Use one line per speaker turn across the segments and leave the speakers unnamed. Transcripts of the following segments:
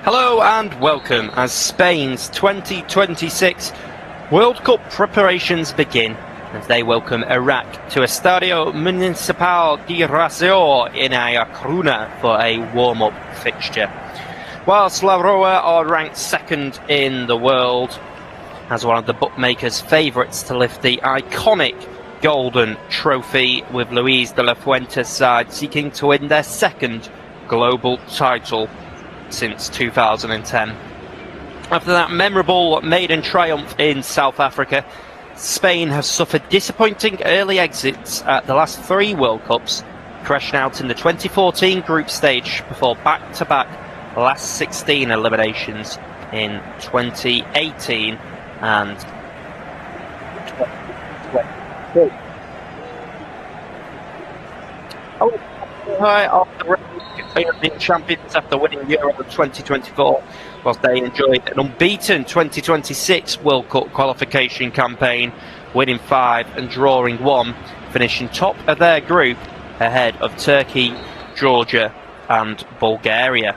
Hello and welcome as Spain's 2026 World Cup preparations begin as they welcome Iraq to Estadio Municipal de Racio in A Coruña for a warm-up fixture. Whilst La Roja are ranked second in the world as one of the bookmakers' favourites to lift the iconic Golden Trophy, with Luis de la Fuente's side seeking to win their second global title since 2010. After that memorable maiden triumph in South Africa, Spain has suffered disappointing early exits at the last three World Cups, crashing out in the 2014 group stage before back-to-back last 16 eliminations in 2018 and 2022. High off the road, European champions after winning Euro 2024, whilst they enjoyed an unbeaten 2026 World Cup qualification campaign, winning 5 and drawing 1, finishing top of their group ahead of Turkey, Georgia and Bulgaria.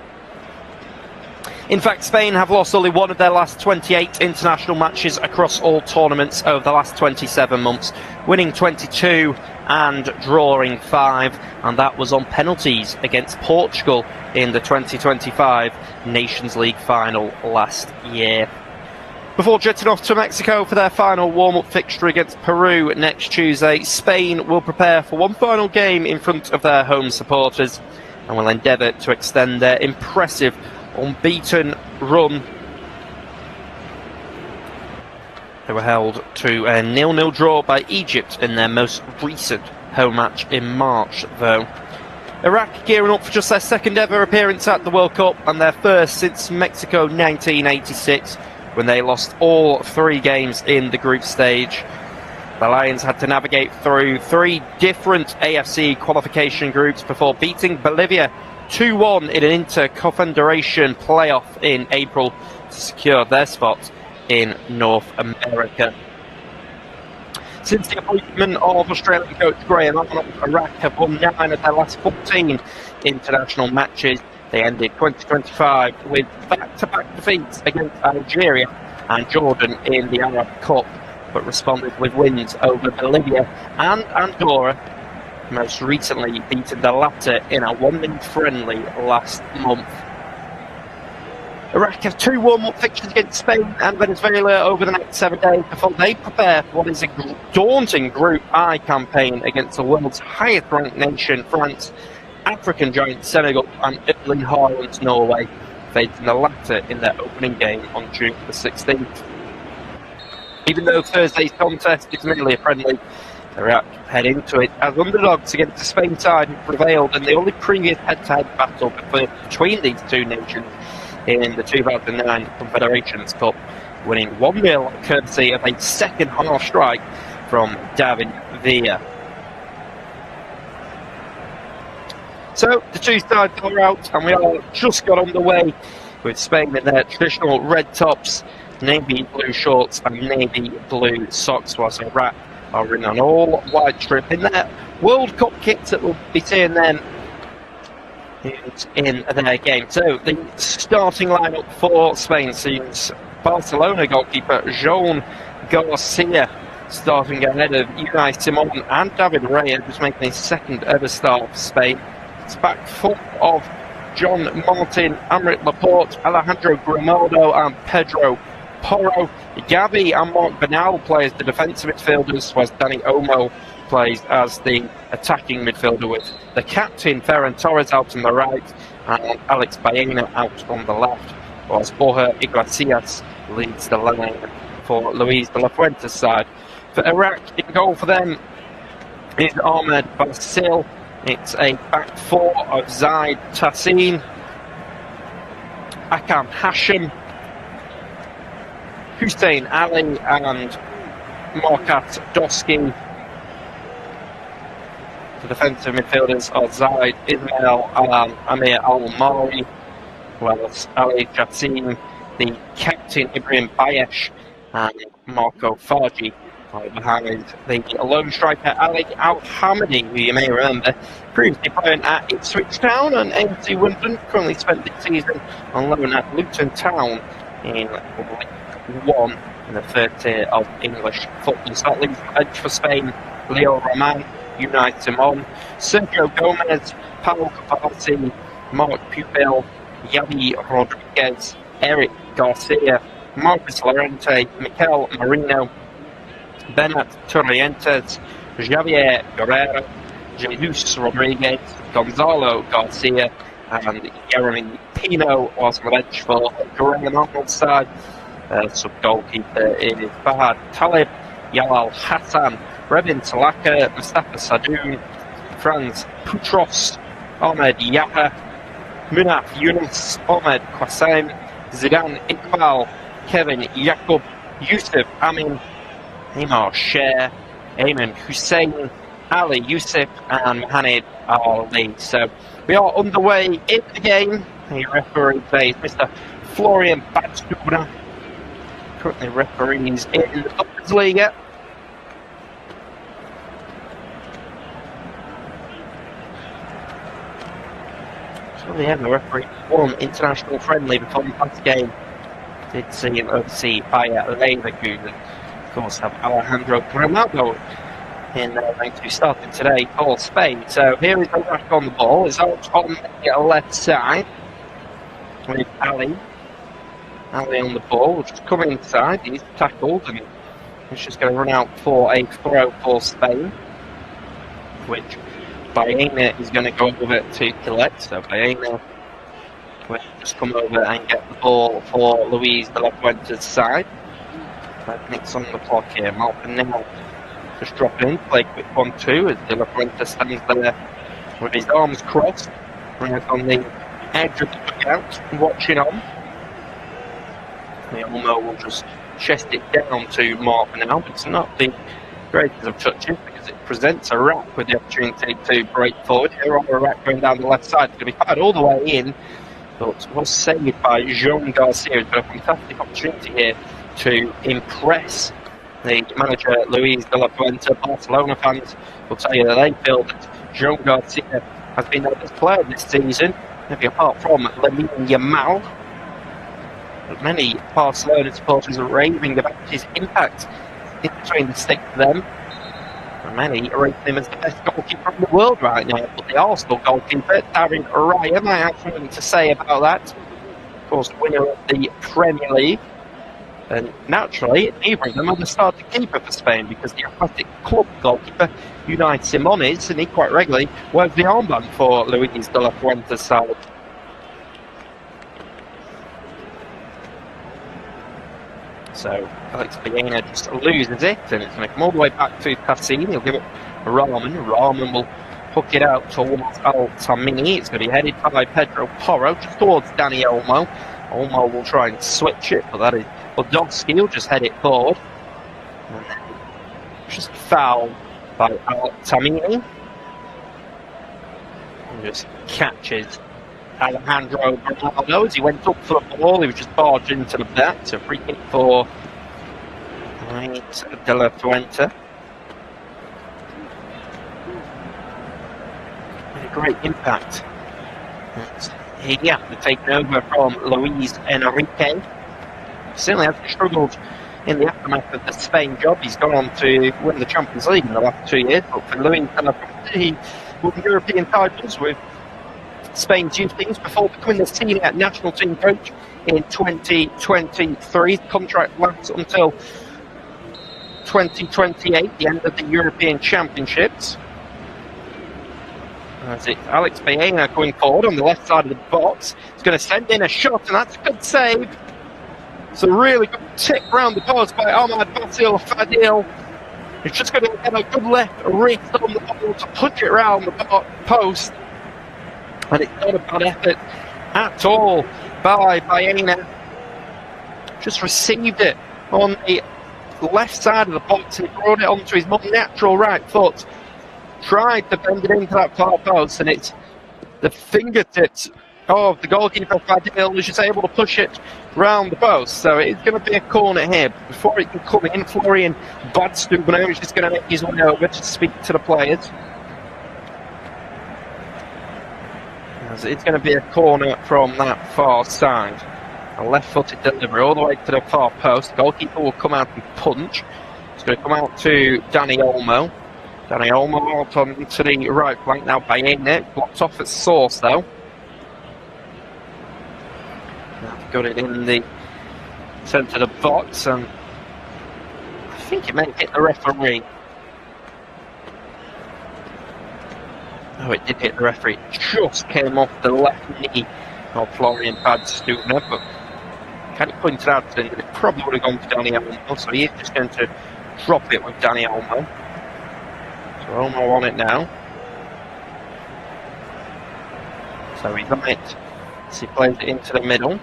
In fact, Spain have lost only one of their last 28 international matches across all tournaments over the last 27 months, winning 22 and drawing 5, and that was on penalties against Portugal in the 2025 Nations League final last year. Before jetting off to Mexico for their final warm-up fixture against Peru next Tuesday, Spain will prepare for one final game in front of their home supporters and will endeavour to extend their impressive unbeaten run. They were held to a 0-0 draw by Egypt in their most recent home match in March, though. Iraq gearing up for just their second ever appearance at the World Cup and their first since Mexico 1986, when they lost all 3 games in the group stage. The Lions had to navigate through 3 different AFC qualification groups before beating Bolivia 2-1 in an Inter-Confederation playoff in April to secure their spot in North America. Since the appointment of Australian coach Graham Arnold, Iraq have won 9 of their last 14 international matches. They ended 2025 with back-to-back defeats against Algeria and Jordan in the Arab Cup, but responded with wins over Bolivia and Andorra, most recently beating the latter in a 1-0 friendly last month. Iraq have 2 warm-up fixtures against Spain and Venezuela over the next 7 days before they prepare for what is a daunting Group I campaign against the world's highest-ranked nation, France, African giant Senegal and Erling Haaland's Norway, facing the latter in their opening game on June the 16th. Even though Thursday's contest is merely a friendly, Iraq head into it as underdogs against the Spain side who prevailed in the only previous head-to-head battle between these 2 nations in the 2009 Confederations Cup, winning 1-0 courtesy of a second-half strike from David Villa. So the 2 sides are out, and we all just got underway with Spain in their traditional red tops, navy blue shorts and navy blue socks, whilst Iraq are in an all-white strip in their World Cup kits that will be seeing them in their game. So the starting lineup for Spain sees Barcelona goalkeeper Joan Garcia starting ahead of Unai Simon and David Raya, who's making his second ever start for Spain. It's back full of John Martin, Amrit Laporte, Alejandro Gramado and Pedro Porro. Gavi and Mark Bernal play as the defensive midfielders, whilst Dani Olmo plays as the attacking midfielder, with the captain Ferran Torres out on the right and Alex Baena out on the left, whilst Borja Iglesias leads the line for Luis de la Fuente's side. For Iraq, in goal for them is Ahmed Basil. It's a back 4 of Zaid Tassin, Akam Hashim, Hussein Ali and Markat Doski. The defensive midfielders are Zaid Ismail and Amir Al-Mari, whilst Ali Jassim, the captain Ibrahim Bayesh and Marco Farji are behind the lone striker Ali Al-Hamidi, who you may remember previously playing at Ipswich Town and AFC Wimbledon, currently spent this season on loan at Luton Town in League 1 in the 3rd tier of English football. So that leaves the bench for Spain: Leo Roman, Unai Simon, Sergio Gomez, Paulo Capazzi, Mark Pupil, Yavi Rodriguez, Eric Garcia, Marcus Llorente, Mikel Marino, Bernat Torrientes, Javier Guerrero, Jesus Rodriguez, Gonzalo Garcia and Jeremy Pino, whilst on the bench for Graham Arnold's side. Sub-goalkeeper is Fahad Talib, Yalal Hassan, Revin Talaka, Mustafa Sadoun, Franz Putros, Ahmed Yaha, Munaf Yunus, Ahmed Qasim, Zidane Iqbal, Kevin Yaqub, Yusuf Amin, Neymar Sher, Ayman Hussein, Ali Yusuf and Mohamed Ali. So we are underway in the game. The referee today is Mr. Florian Batstubner, currently referees in the Bundesliga. So yeah, the referee won international friendly before the last game. Did see him oversee Bayer Leverkusen. Of course, have Alejandro Gramado in rank to be starting today for Spain. So here is Iraq on the ball. It's out on the left side with Ali. Ali on the ball, will just come inside. He's tackled and he's just going to run out for a throw for Spain, which Baena is going to go over to collect. So Baena will just come over and get the ball for Luis de la Fuente's side. Nick's on the clock here. Malcolm now just dropping in, play quick 1-2 as De La Fuente stands there with his arms crossed, right on the edge of the dugout, watching on. Olmo will just chest it down to Mark now, but it's not the greatest of touches because it presents a rack with the opportunity to break forward. Here on the rack going down the left side, it's going to be fired all the way in, but was saved by Jean Garcia. It's got a fantastic opportunity here to impress the manager Luis de la Fuente. Barcelona fans will tell you that they feel that Jean Garcia has been their best player this season, maybe apart from Lamine Yamal. But many Barcelona supporters are raving about his impact in between the sticks for them. And many rate him as the best goalkeeper in the world right now. But the Arsenal goalkeeper, Darren Raya, might have something to say about that. Of course, winner of the Premier League. And naturally, neither of them are the starting keeper for Spain because the Athletic Club goalkeeper, Unai Simones, and he quite regularly wears the armband for Luis de la Fuente's side. So Alex Baena just loses it, and it's going to come all the way back to Cassin. He'll give it Rahman. Rahman will hook it out towards Altamini. It's going to be headed by Pedro Porro just towards Dani Olmo. Olmo will try and switch it, but that is Podolski will just head it forward. And then just fouled by Altamini. And just catches Alejandro Bernardo as he went up for the ball. He was just barged into the net. So free kick for De La Fuente. A great impact. Yeah, they're taking over from Luis Enrique. Certainly has struggled in the aftermath of the Spain job. He's gone on to win the Champions League in the last 2 years, but for Luis Enrique, he won European titles with Spain's youth teams before becoming the senior national team coach in 2023. The contract lasts until 2028, the end of the European Championships. As it's Alex Baena going forward on the left side of the box. He's going to send in a shot, and that's a good save. It's a really good tip round the post by Ahmad Basil Fadil. He's just going to get a good left wrist on the ball to punch it round the post. And it's not a bad effort at all by Baena. Just received it on the left side of the box and brought it onto his more natural right foot. Tried to bend it into that far post, and it's the fingertips of the goalkeeper Fadil was just able to push it round the post. So it's going to be a corner here. But before it can come in, Florian Badstuber is just going to make his way over to speak to the players. As it's going to be a corner from that far side. A left-footed delivery all the way to the far post. Goalkeeper will come out and punch. It's going to come out to Dani Olmo. Dani Olmo out onto the right flank now. Baena blocked off at source though. Got it in the centre of the box, and I think it may hit the referee. Oh, it did hit the referee. It just came off the left knee of Florian Badstuber, but Caddy pointed out that it probably would have gone for Dani Olmo, so he is just going to drop it with Dani Olmo. So Olmo on it now. So he's on it as he plays it into the middle.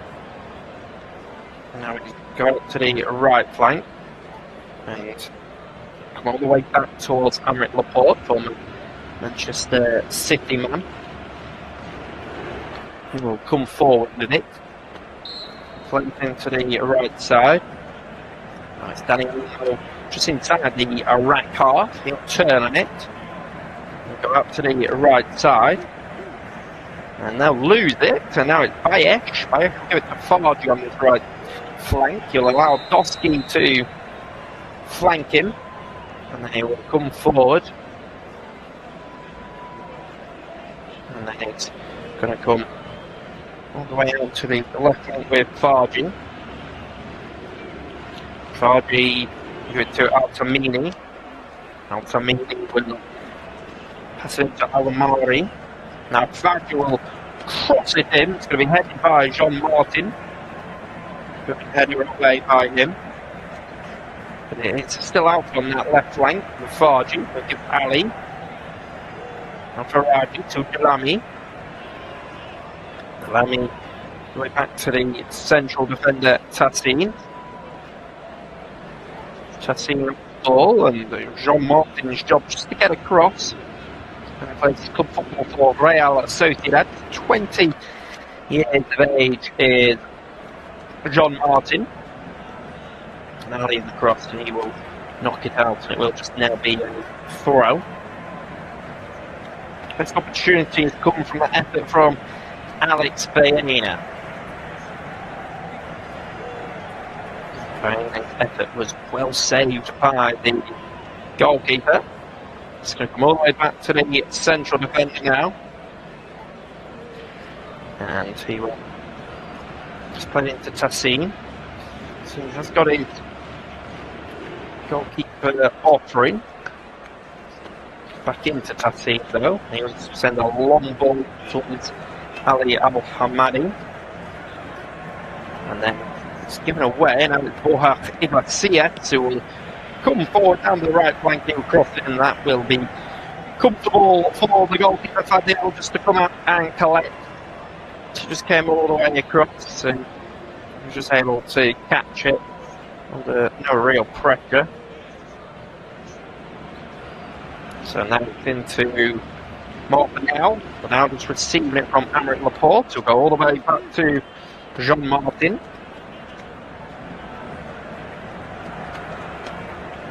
Now we go up to the right flank and come all the way back towards Aymeric Laporte, former Manchester City man. He will come forward with it. Plays into the right side. It's Dani Olmo just inside the right half. He'll turn on it. He'll go up to the right side. And they'll lose it. And now it's Bayesh. Bayesh will give it to Fargy on this right flank. He'll allow Doski to flank him, and then he will come forward, and then it's going to come all the way out to the left flank with Fargy. Fargy give it to Altamini. Altamini will pass it to Alamari. Now Fargy will cross it in. It's going to be headed by Jean Martin. Headed away by him, but it's still out on that left flank with Fargy. We'll give Ali. And Ferrari to Delamy. Delamy going back to the central defender, Tassin. Tassin ball, and Jean Martin's job just to get across. And plays club football for Real Sociedad. 20 years of age is Jean Martin. Now leaves the cross and he will knock it out, and it will just now be a throw. Best opportunity has come from the effort from Alex Baena. Baena's effort was well saved by the goalkeeper. It's going to come all the way back to the central defender now. And he will just play it into Tassin. So he has got his goalkeeper offering. Back into Tassin though. He wants to send a long ball towards Ali Al-Hamadi. And then it's given away. Now it's Borja Iglesias who will come forward down the right flank, he'll cross it, and that will be comfortable for the goalkeeper Fadil just to come out and collect. She just came all the way across and was just able to catch it under no real pressure. So now it's into Martinel, but now just receiving it from Aymeric Laporte, who'll go all the way back to Jean Martin.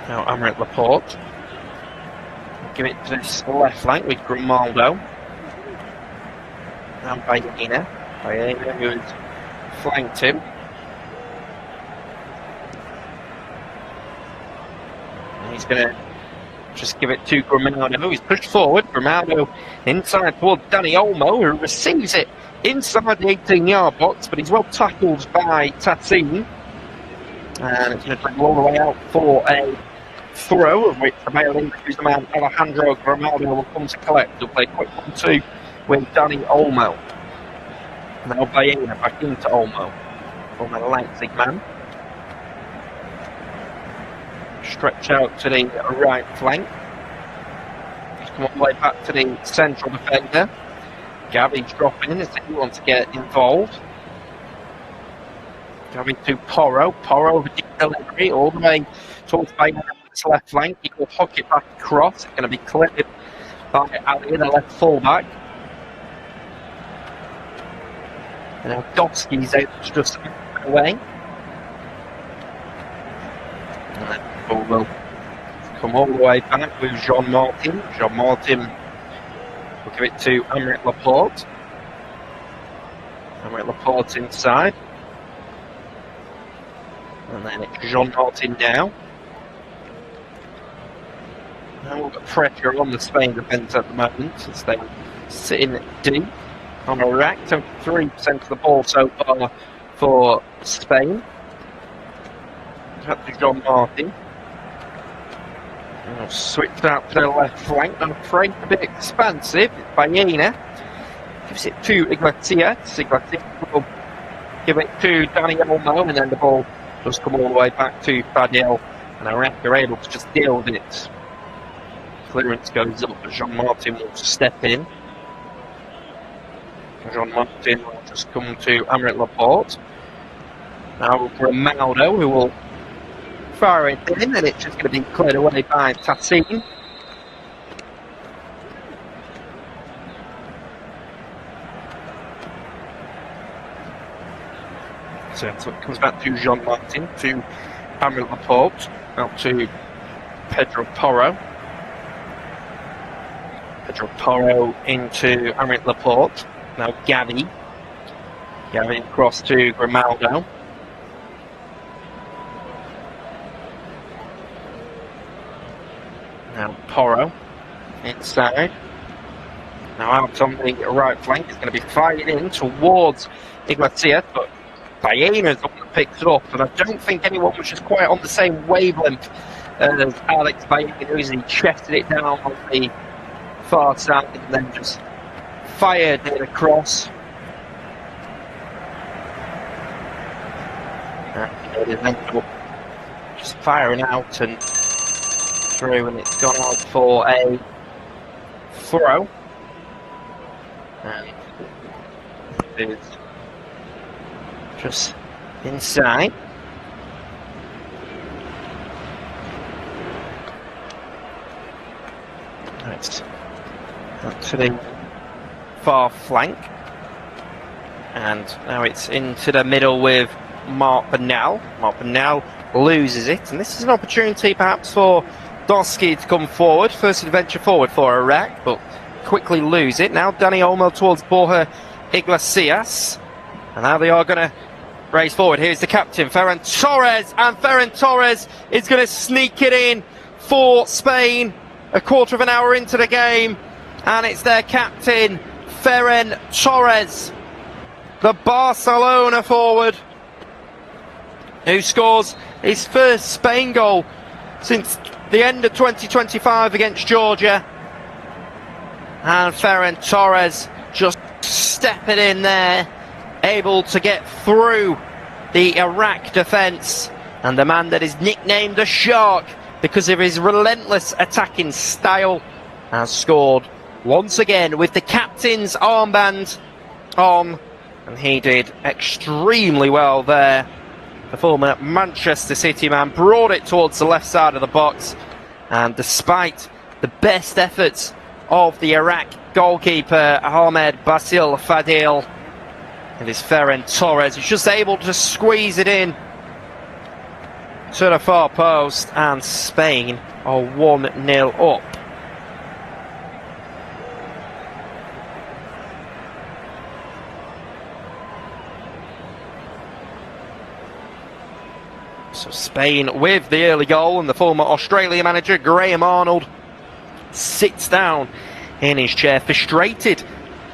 Now Aymeric Laporte. Give it to this left flank with Grimaldo. Now Baena. Baena who has flanked him. And he's going to just give it to Grimaldo. He's pushed forward. Grimaldo inside towards Dani Olmo, who receives it inside the 18-yard box, but he's well tackled by Tassin. And it's going to dribble all the way out for a throw, of which the male who's the man Alejandro Grimaldo will come to collect. He'll play quick 1-2 with Dani Olmo. Now Baena back into Olmo. From the Leipzig man. Stretch out to the right flank. Just come all the way back to the central defender. Gavi's dropping in as he wants to get involved. Gavi to Porro. Porro with the delivery all the way towards Baena. Left flank, he will hook it back across. It's going to be cleared by Ali, the left fullback. And now Goski's able to just away. And that ball will come all the way back with Jean Martin. Jean Martin will give it to Aymeric Laporte. Aymeric Laporte inside. And then it's Jean Martin now. Now we've got pressure on the Spain defence at the moment since they're sitting deep on a rack. 73% of the ball so far for Spain. Back to Jean Martin. Switched out to the left flank. I'm afraid a bit expansive. Baena gives it to Iglesias. Iglesias will give it to Dani Olmo, and then the ball does come all the way back to Fadil, and Iraq are able to just deal with it. Clearance goes up, but Jean Martin will step in. Jean Martin will just come to Aymeric Laporte. Now Grimaldo, who will fire it in, and it's just going to be cleared away by Tassin. So it comes back to Jean Martin, to Aymeric Laporte, out to Pedro Porro. Pedro Porro into Aymeric Laporte. Now Gavi. Gavi across to Grimaldo. Now Porro inside. Now out on the right flank. It's going to be fired in towards Iglesias, but Baena's the one that picks it up, and I don't think anyone was just quite on the same wavelength as Alex Baena, as he chested it down on the far side and then just fired it across. And it ended up just firing out and through, and it's gone out for a throw. And it's just inside. It's to the far flank. And now it's into the middle with Mark Bernal. Mark Bernal loses it, and this is an opportunity perhaps for Doski to come forward. First adventure forward for Iraq, but quickly lose it. Now Dani Olmo towards Borja Iglesias, and now they are going to race forward. Here's the captain, Ferran Torres, and Ferran Torres is going to sneak it in for Spain. A quarter of an hour into the game, and it's their captain, Ferran Torres, the Barcelona forward, who scores his first Spain goal since the end of 2025 against Georgia. And Ferran Torres just stepping in there, able to get through the Iraq defence, and the man that is nicknamed the Shark because of his relentless attacking style has scored once again with the captain's armband on, and he did extremely well there. The former Manchester City man brought it towards the left side of the box, and despite the best efforts of the Iraq goalkeeper Ahmed Basil Fadil, it is Ferran Torres who's just able to squeeze it in to the far post, and Spain are 1-0 up. So Spain with the early goal, and the former Australia manager Graham Arnold sits down in his chair, frustrated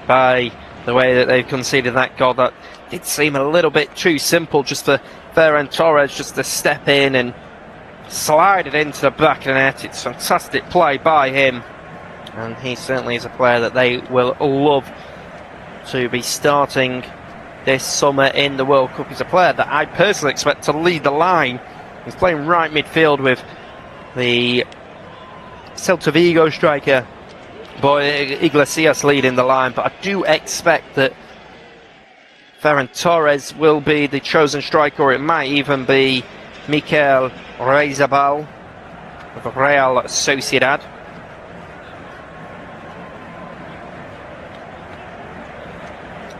by the way that they've conceded that goal. That did seem a little bit too simple just for Ferran Torres just to step in and slide it into the back of the net. It's fantastic play by him, and he certainly is a player that they will love to be starting this summer in the World Cup. He's a player that I personally expect to lead the line. He's playing right midfield with the Celta Vigo striker Borja Iglesias leading the line, but I do expect that Ferran Torres will be the chosen striker, or it might even be Mikel Oyarzabal of Real Sociedad.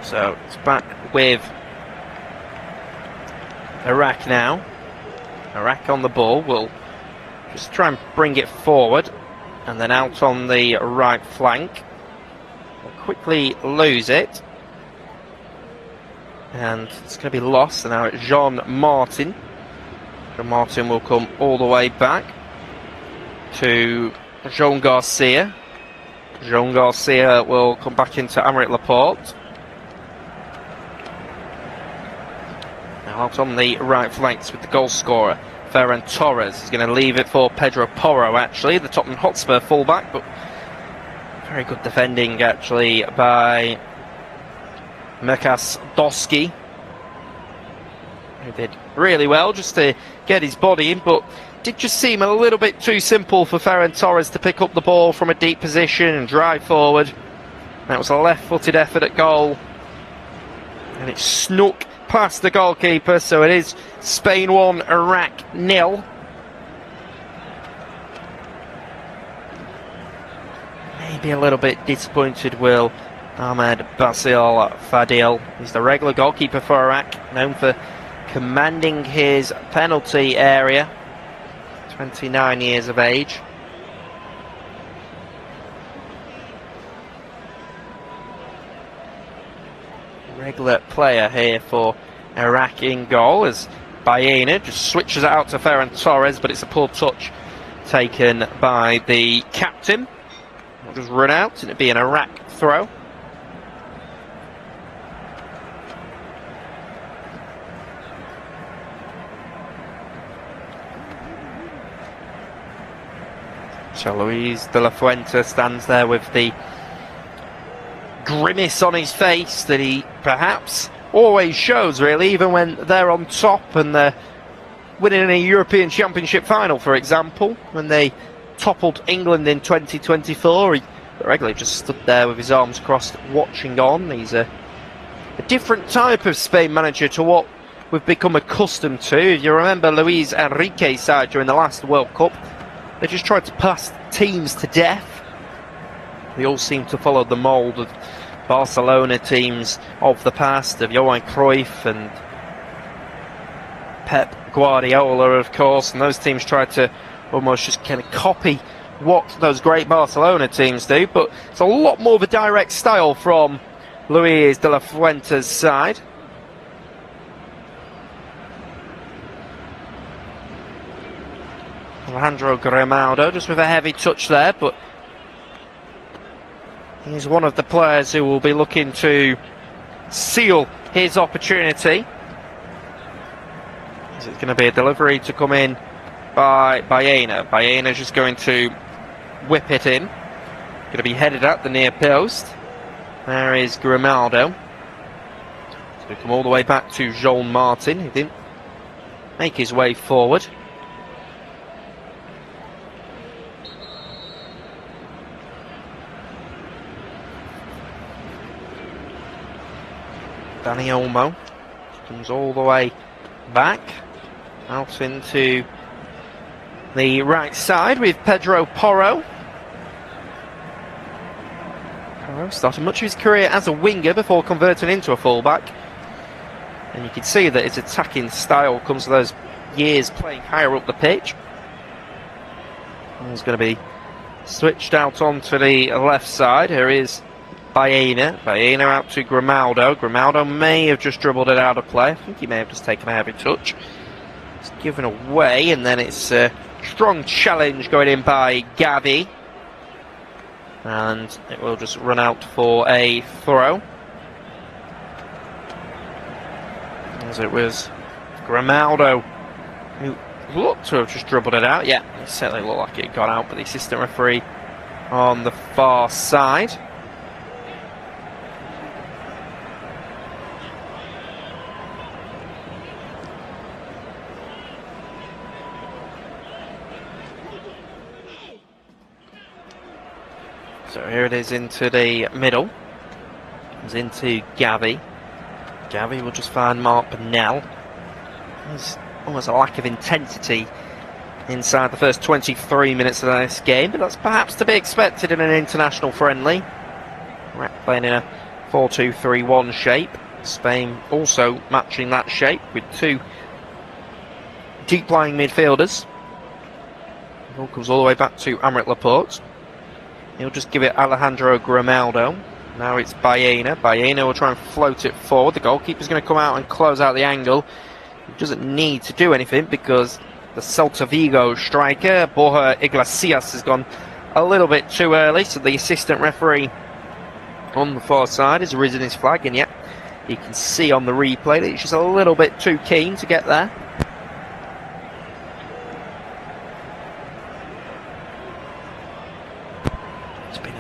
So it's back with Iraq now. Iraq on the ball will just try and bring it forward, and then out on the right flank. We'll quickly lose it, and it's going to be lost. And now it's Jean Martin. Jean Martin will come all the way back to Jean Garcia. Jean Garcia will come back into Aymeric Laporte. Now out on the right flanks with the goal scorer Ferran Torres. Is going to leave it for Pedro Porro, actually, the Tottenham Hotspur fullback, but very good defending actually by Mekas Doski, who did really well just to get his body in, but did just seem a little bit too simple for Ferran Torres to pick up the ball from a deep position and drive forward. That was a left-footed effort at goal, and it snuck past the goalkeeper, so it is Spain 1, Iraq 0. Maybe a little bit disappointed will Ahmed Basil Fadil. He's the regular goalkeeper for Iraq, known for commanding his penalty area. 29 years of age. Regular player here for Iraq in goal, as Baena just switches it out to Ferran Torres, but it's a poor touch taken by the captain. It'll just run out and it'll be an Iraq throw. So Luis de la Fuente stands there with the grimace on his face that he perhaps always shows, really, even when they're on top and they're winning a European Championship final, for example, when they toppled England in 2024. He regularly just stood there with his arms crossed, watching on. He's a different type of Spain manager to what we've become accustomed to. If you remember Luis Enrique's side during the last World Cup, they just tried to pass teams to death. They all seem to follow the mould of Barcelona teams of the past, of Johan Cruyff and Pep Guardiola, of course, and those teams tried to almost just kind of copy what those great Barcelona teams do, but it's a lot more of a direct style from Luis de la Fuente's side. Alejandro Grimaldo just with a heavy touch there, but he's one of the players who will be looking to seal his opportunity. Is it going to be a delivery to come in by Baena? Baena's just going to whip it in. Going to be headed at the near post. There is Grimaldo. It's going to come all the way back to Joel Martin. He didn't make his way forward. Dani Olmo comes all the way back out into the right side with Pedro Porro. Porro started much of his career as a winger before converting into a fullback, and you can see that his attacking style comes to those years playing higher up the pitch. He's going to be switched out onto the left side. Here is Baena. Baena out to Grimaldo. Grimaldo may have just dribbled it out of play. I think he may have just taken a heavy touch. It's given away, and then it's a strong challenge going in by Gavi. And it will just run out for a throw. As it was Grimaldo who looked to have just dribbled it out. Yeah, it certainly looked like it got out, but the assistant referee on the far side. So here it is into the middle. It's into Gavi. Gavi will just find Mark Bernal. There's almost a lack of intensity inside the first 23 minutes of this game, but that's perhaps to be expected in an international friendly. We're playing in a 4-2-3-1 shape. Spain also matching that shape with two deep-lying midfielders. The ball comes all the way back to Aymeric Laporte. He'll just give it Alejandro Grimaldo. Now it's Baena. Baena will try and float it forward. The goalkeeper's going to come out and close out the angle. He doesn't need to do anything because the Celta Vigo striker, Borja Iglesias, has gone a little bit too early. So the assistant referee on the far side has risen his flag. And yet, you can see on the replay that he's just a little bit too keen to get there.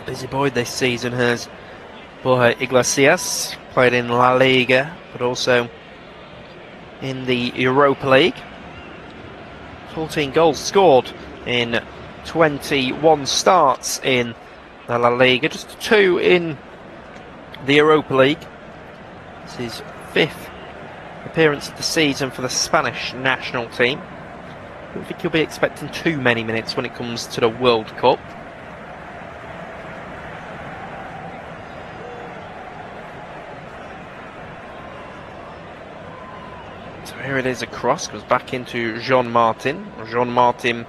Busy boy this season has Borja Iglesias, played in La Liga but also in the Europa League. 14 goals scored in 21 starts in the La Liga, just 2 in the Europa League. This is his 5th appearance of the season for the Spanish national team. I don't think he'll be expecting too many minutes when it comes to the World Cup. Here it is across, goes back into Jean Martin. Jean Martin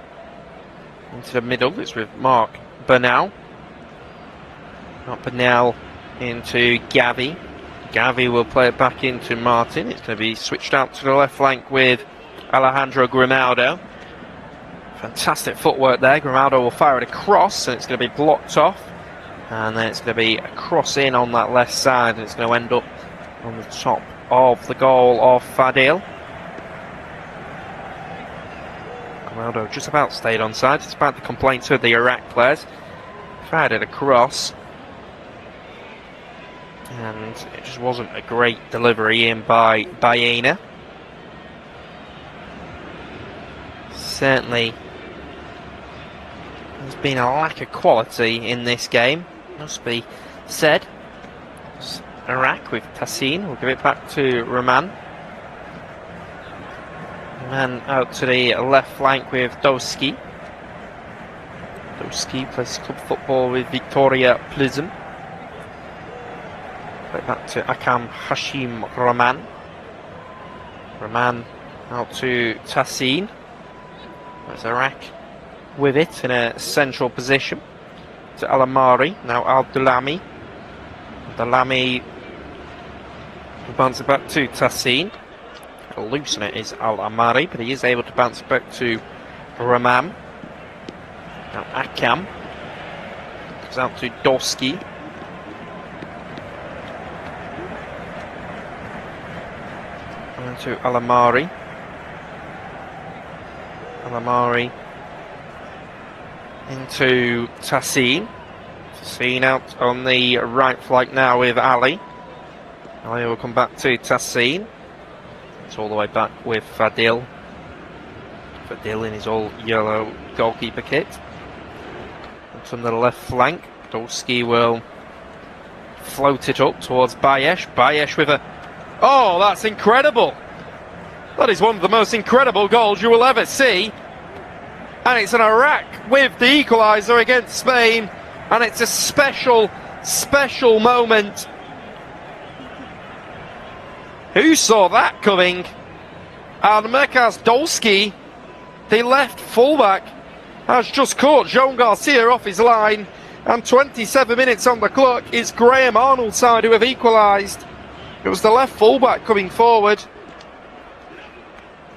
into the middle. It's with Mark Bernal. Mark Bernal into Gavi. Gavi will play it back into Martin. It's going to be switched out to the left flank with Alejandro Grimaldo. Fantastic footwork there. Grimaldo will fire it across, and it's going to be blocked off. And then it's going to be a cross in on that left side, and it's going to end up on the top of the goal of Fadil. Grimaldo just about stayed onside, despite the complaints of the Iraq players. Fired it across, and it just wasn't a great delivery in by Baena. Certainly, there's been a lack of quality in this game. must be said. It's Iraq with Tassin. We'll give it back to Rahman. Rahman out to the left flank with Doski. Doski plays club football with Victoria Pleasant. Right back to Akam Hashim Rahman. Rahman out to Tassin. There's Iraq with it in a central position. To Alamari, now Al-Dulami. Dulami bounces back to Tassin. Loosen it is Al-Amari, but he is able to bounce back to Rahman. Now Akam goes out to Doski. And to Alamari. Alamari into Tassin. Tassin out on the right flank now with Ali. Ali will come back to Tassin. It's all the way back with Fadil. Fadil in his all yellow goalkeeper kit. And from the left flank, Dolski will float it up towards Bayesh. Bayesh with a... Oh, that's incredible! That is one of the most incredible goals you will ever see. And it's an Iraq with the equaliser against Spain. And it's a special, special moment. Who saw that coming? And Merkas Dolski, the left fullback, has just caught Joan Garcia off his line. And 27 minutes on the clock. It's Graham Arnold's side who have equalised. It was the left fullback coming forward.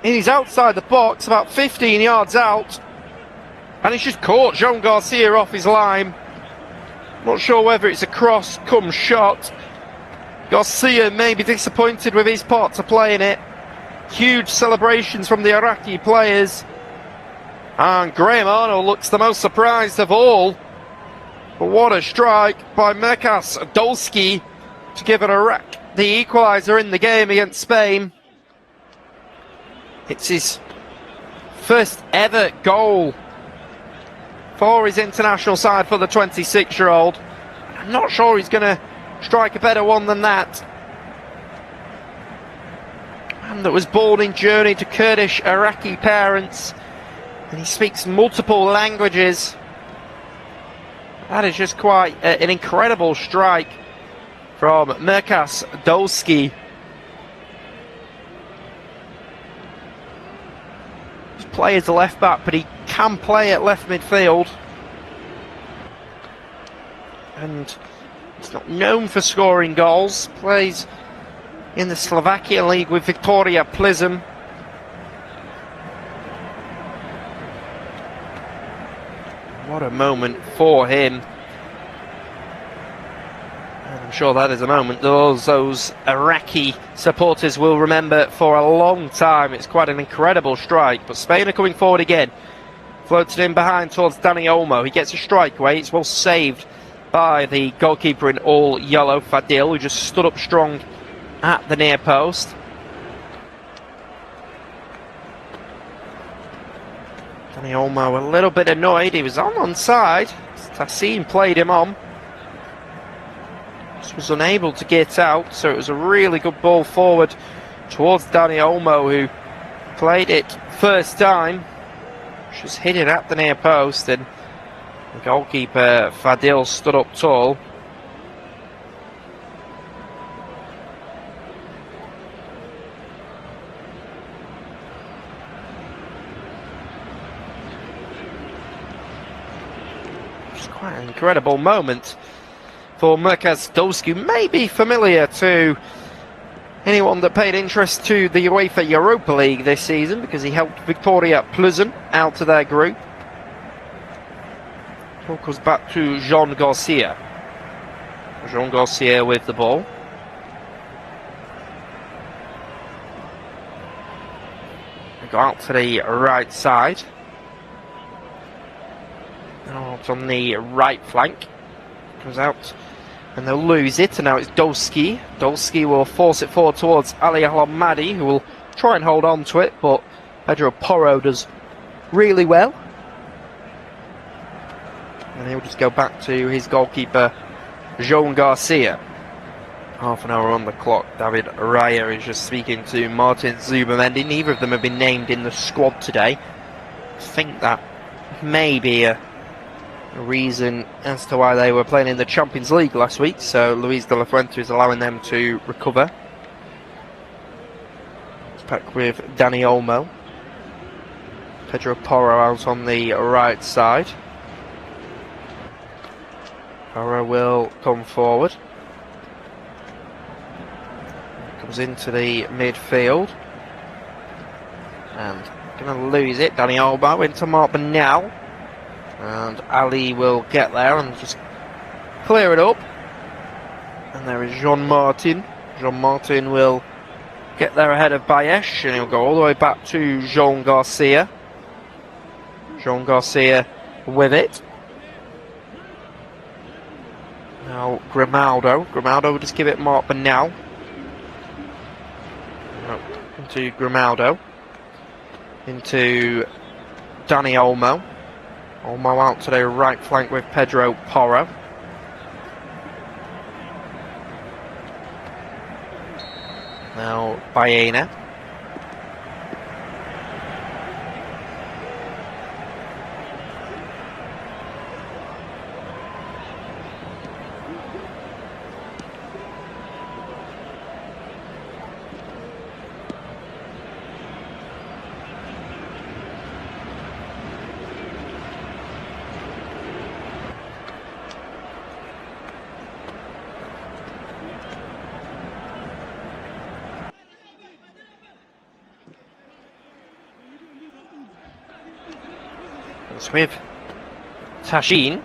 He's outside the box, about 15 yards out. And he's just caught Joan Garcia off his line. Not sure whether it's a cross come shot. Garcia may be disappointed with his part to play in it. Huge celebrations from the Iraqi players. And Graham Arnold looks the most surprised of all. But what a strike by Merkas Dolski to give Iraq the equaliser in the game against Spain. It's his first ever goal for his international side for the 26-year-old. I'm not sure he's going to strike a better one than that. Man that was born in Journey to Kurdish Iraqi parents, and he speaks multiple languages. That is just quite an incredible strike from Merkas Dolski. He's played as a left back, but he can play at left midfield. And he's not known for scoring goals. Plays in the Slovakian league with Victoria Pleasant. What a moment for him. And I'm sure that is a moment those Iraqi supporters will remember for a long time. It's quite an incredible strike, but Spain are coming forward again. Floated in behind towards Danny Olmo. He gets a strike away. It's well saved by the goalkeeper in all yellow, Fadil, who just stood up strong at the near post. Danny Olmo a little bit annoyed. He was onside. Tassin played him on. Just was unable to get out, so it was a really good ball forward towards Danny Olmo, who played it first time. Just hit it at the near post, and the goalkeeper Fadil stood up tall. It's quite an incredible moment for Merkas Dolski, may be familiar to anyone that paid interest to the UEFA Europa League this season, because he helped Victoria Pleasant out of their group. Ball goes back to Jean Garcia. Jean Garcia with the ball. They go out to the right side. Out on the right flank. Comes out and they'll lose it, and now it's Dolski. Dolski will force it forward towards Ali Al-Ahmadi, who will try and hold on to it, but Pedro Porro does really well. And he'll just go back to his goalkeeper Joan Garcia. Half an hour on the clock. David Raya is just speaking to Martin Zubamendi. Neither of them have been named in the squad today. I think that may be a reason as to why they were playing in the Champions League last week. So Luis de la Fuente is allowing them to recover. It's back with Dani Olmo. Pedro Porro out on the right side. Porro will come forward. Comes into the midfield. And going to lose it. Dani Olmo into Mark Bernal. And Ali will get there and just clear it up. And there is Jean Martin. Jean Martin will get there ahead of Bayesh, and he'll go all the way back to Jean Garcia. Jean Garcia with it. Now Grimaldo. Grimaldo will just give it Mark Bernal. Into Grimaldo. Into Dani Olmo. Olmo out to the right flank with Pedro Porro. Now Baena. With Tashin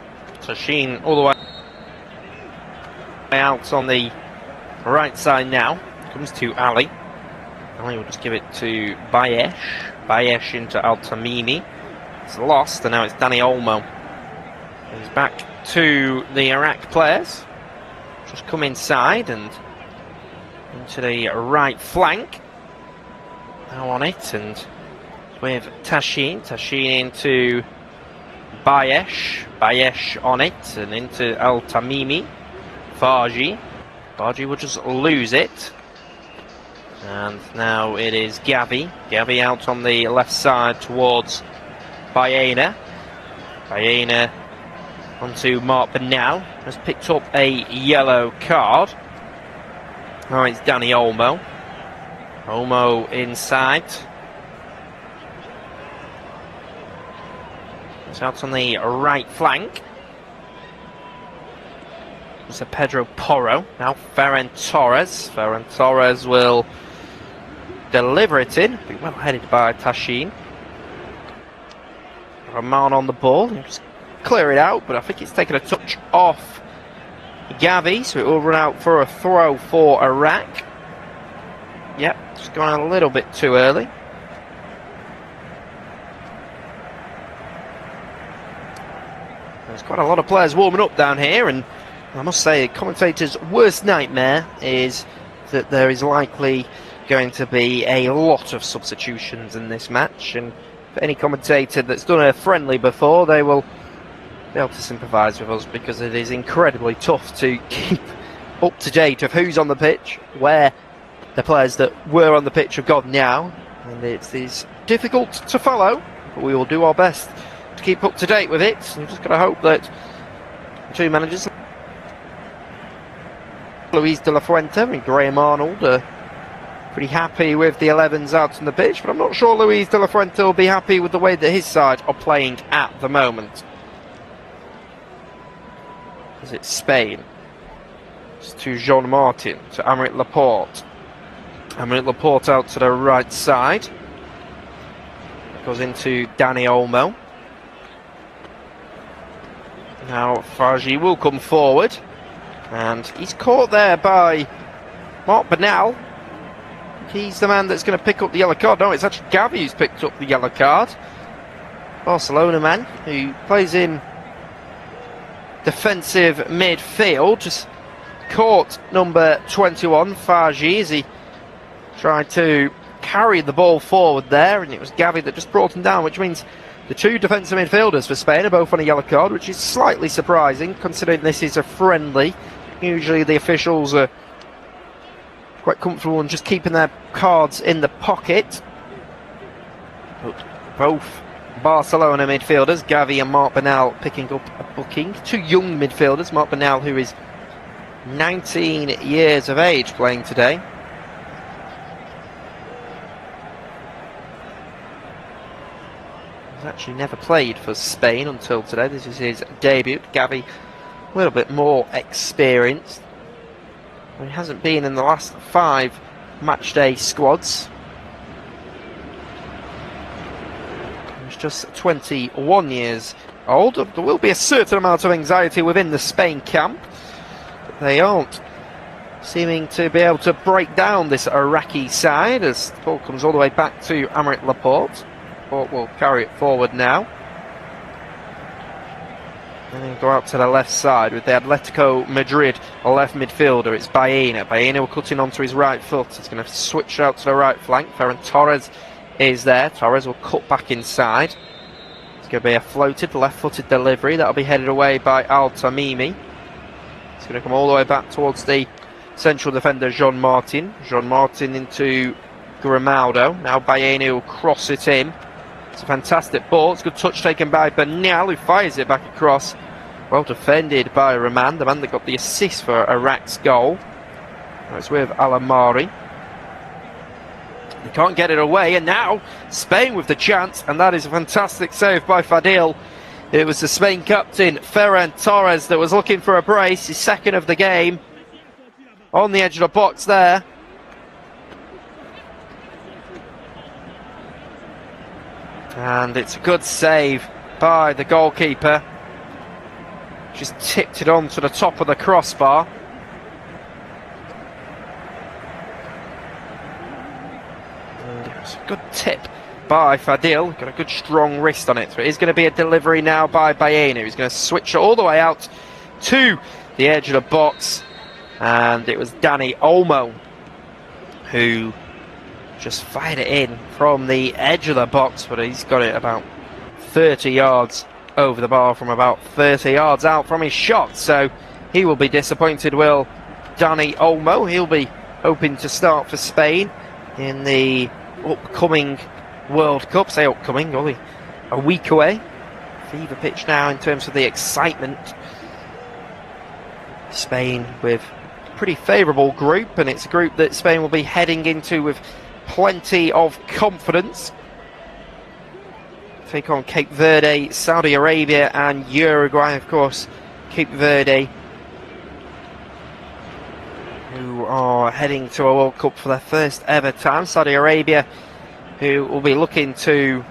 all the way out on the right side now. Comes to Ali. Ali will just give it to Bayesh. Bayesh into Al-Tamimi. It's lost, and now it's Dani Olmo. He's back to the Iraq players. Just come inside and into the right flank. Now on it, and with Tashin into Bayesh on it, and into Al-Tamimi. Farji will just lose it. And now it is Gavi. Gavi out on the left side towards Baena. Baena onto Mark Bernal. Has picked up a yellow card. Now it's Dani Olmo. Olmo inside. It's out on the right flank. It's a Pedro Porro. Now Ferran Torres. Ferran Torres will deliver it in. Be well headed by Tashin. Roman on the ball. He'll just clear it out, but I think it's taken a touch off Gavi, so it will run out for a throw for Iraq. Yep, just gone a little bit too early. There's quite a lot of players warming up down here, and I must say, the commentator's worst nightmare is that there is likely going to be a lot of substitutions in this match, and for any commentator that's done a friendly before, they will be able to sympathise with us, because it is incredibly tough to keep up to date of who's on the pitch, where the players that were on the pitch have gone now, and it is difficult to follow, but we will do our best to keep up to date with it. I'm just going to hope that the two managers, Luis de la Fuente and Graham Arnold, are pretty happy with the 11s out on the pitch, but I'm not sure Luis de la Fuente will be happy with the way that his side are playing at the moment. As it's Spain. It's to Jean Martin, to Aymeric Laporte. Aymeric Laporte out to the right side. Goes into Dani Olmo. Now Farji will come forward, and he's caught there by Mark Bernal. He's the man that's going to pick up the yellow card. No, it's actually Gavi who's picked up the yellow card. Barcelona man who plays in defensive midfield, just caught number 21 Farji as he tried to carry the ball forward there, and it was Gavi that just brought him down, which means the two defensive midfielders for Spain are both on a yellow card, which is slightly surprising considering this is a friendly Usually the officials are quite comfortable in just keeping their cards in the pocket. But both Barcelona midfielders, Gavi and Marc Bernal, picking up a booking. Two young midfielders, Marc Bernal, who is 19 years of age, playing today. He's actually never played for Spain until today. This is his debut. Gavi, a little bit more experienced. He hasn't been in the last 5 matchday squads. He's just 21 years old. There will be a certain amount of anxiety within the Spain camp. But they aren't seeming to be able to break down this Iraqi side as the ball comes all the way back to Aymeric Laporte. Laporte will carry it forward now. And then go out to the left side with the Atletico Madrid left midfielder. It's Baena. Baena will cut in onto his right foot. He's going to switch out to the right flank. Ferran Torres is there. Torres will cut back inside. It's going to be a floated left-footed delivery. That'll be headed away by Al Tamimi. It's going to come all the way back towards the central defender, Jean Martin. Jean Martin into Grimaldo. Now Baena will cross it in. It's a fantastic ball. It's a good touch taken by Bernal, who fires it back across. Well defended by Roman, the man that got the assist for Iraq's goal. Now it's with Alamari. They can't get it away, and now Spain with the chance, and that is a fantastic save by Fadil. It was the Spain captain, Ferran Torres, that was looking for a brace, his second of the game. On the edge of the box there. And it's a good save by the goalkeeper. Just tipped it on to the top of the crossbar. And it was a good tip by Fadil. Got a good strong wrist on it. So it is going to be a delivery now by Baena. He's going to switch it all the way out to the edge of the box. And it was Dani Olmo who just fired it in from the edge of the box, but he's got it about 30 yards over the bar from about 30 yards out from his shot, so he will be disappointed, will Dani Olmo. He'll be hoping to start for Spain in the upcoming World Cup. Say upcoming, only a week away. Fever pitch now in terms of the excitement. Spain with a pretty favourable group, and it's a group that Spain will be heading into with plenty of confidence. Take on Cape Verde, Saudi Arabia and Uruguay. Of course, Cape Verde, who are heading to a World Cup for their first ever time. Saudi Arabia, who will be looking to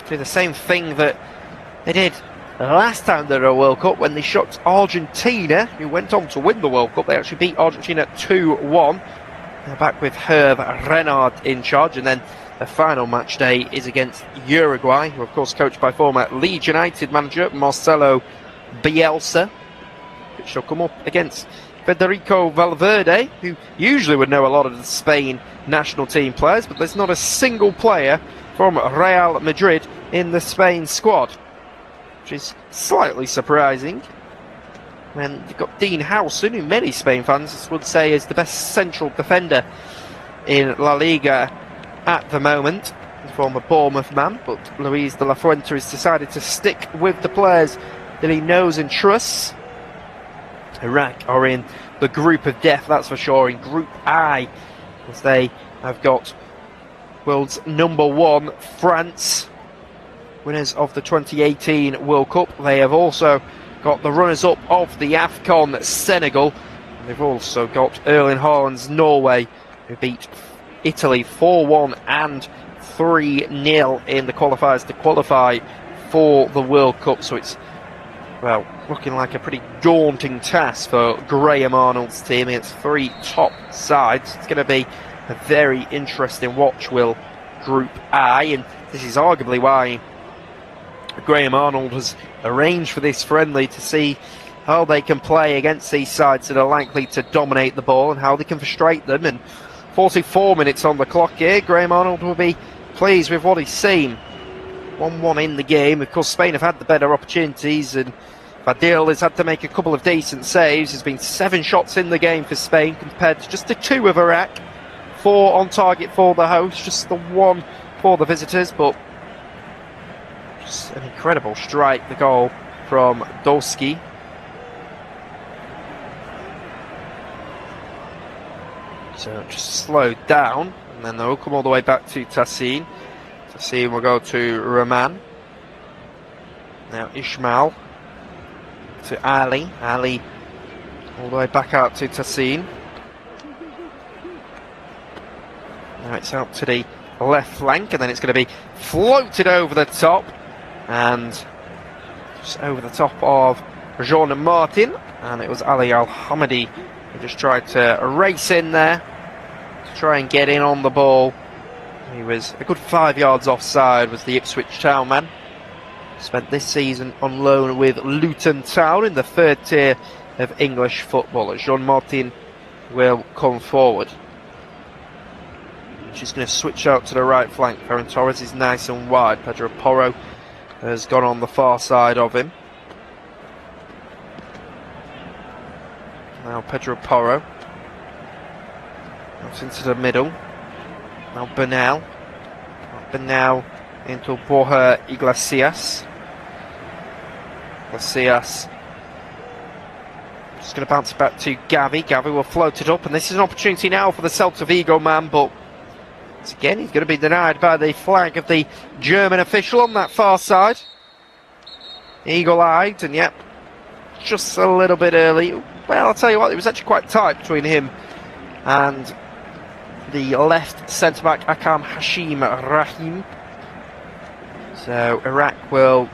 do the same thing that they did the last time they were a World Cup, when they shocked Argentina, who went on to win the World Cup. They actually beat Argentina 2-1. They're back with Hervé Renard in charge, and then the final match day is against Uruguay, who are of course coached by former Leeds United manager Marcelo Bielsa, which shall come up against Federico Valverde, who usually would know a lot of the Spain national team players, but there's not a single player from Real Madrid in the Spain squad, which is slightly surprising. And you've got Dean Howson, who many Spain fans would say is the best central defender in La Liga at the moment. He's a former Bournemouth man, but Luis de la Fuente has decided to stick with the players that he knows and trusts. Iraq are in the group of death, that's for sure, in Group I, as they have got world's #1 France, winners of the 2018 World Cup. They have also got the runners-up of the AFCON, Senegal. And they've also got Erling Haaland's Norway, who beat Italy 4-1 and 3-0 in the qualifiers to qualify for the World Cup. So it's, well, looking like a pretty daunting task for Graham Arnold's team against 3 top sides. It's going to be a very interesting watch, will Group I, and this is arguably why Graham Arnold has arranged for this friendly, to see how they can play against these sides that are likely to dominate the ball and how they can frustrate them. And 44 minutes on the clock here. Graham Arnold will be pleased with what he's seen. 1-1 in the game. Of course, Spain have had the better opportunities, and Fadil has had to make a couple of decent saves. There's been 7 shots in the game for Spain compared to just the 2 of Iraq. 4 on target for the hosts, just the 1 for the visitors, but just an incredible strike, the goal from Dolski. So just slowed down, and then they'll come all the way back to Tassin. Tassin will go to Rahman. Now Ismail to Ali. Ali all the way back out to Tassin. Now it's out to the left flank, and then it's going to be floated over the top, and just over the top of Jean Martin, and it was Ali Al-Hamadi who just tried to race in there to try and get in on the ball. He was a good 5 yards offside, was the Ipswich Town man. Spent this season on loan with Luton Town in the 3rd tier of English football. Jean Martin will come forward. She's going to switch out to the right flank. Ferran Torres is nice and wide. Pedro Porro has gone on the far side of him. Now Pedro Porro out into the middle. Now Bernal. Bernal into Borja Iglesias. Iglesias just going to bounce it back to Gavi. Gavi will float it up, and this is an opportunity now for the Celta Vigo man, but again, he's going to be denied by the flag of the German official on that far side. Eagle-eyed, and yep, just a little bit early. Well, I'll tell you what, it was actually quite tight between him and the left centre-back, Akam Hashim Rahim. So Iraq will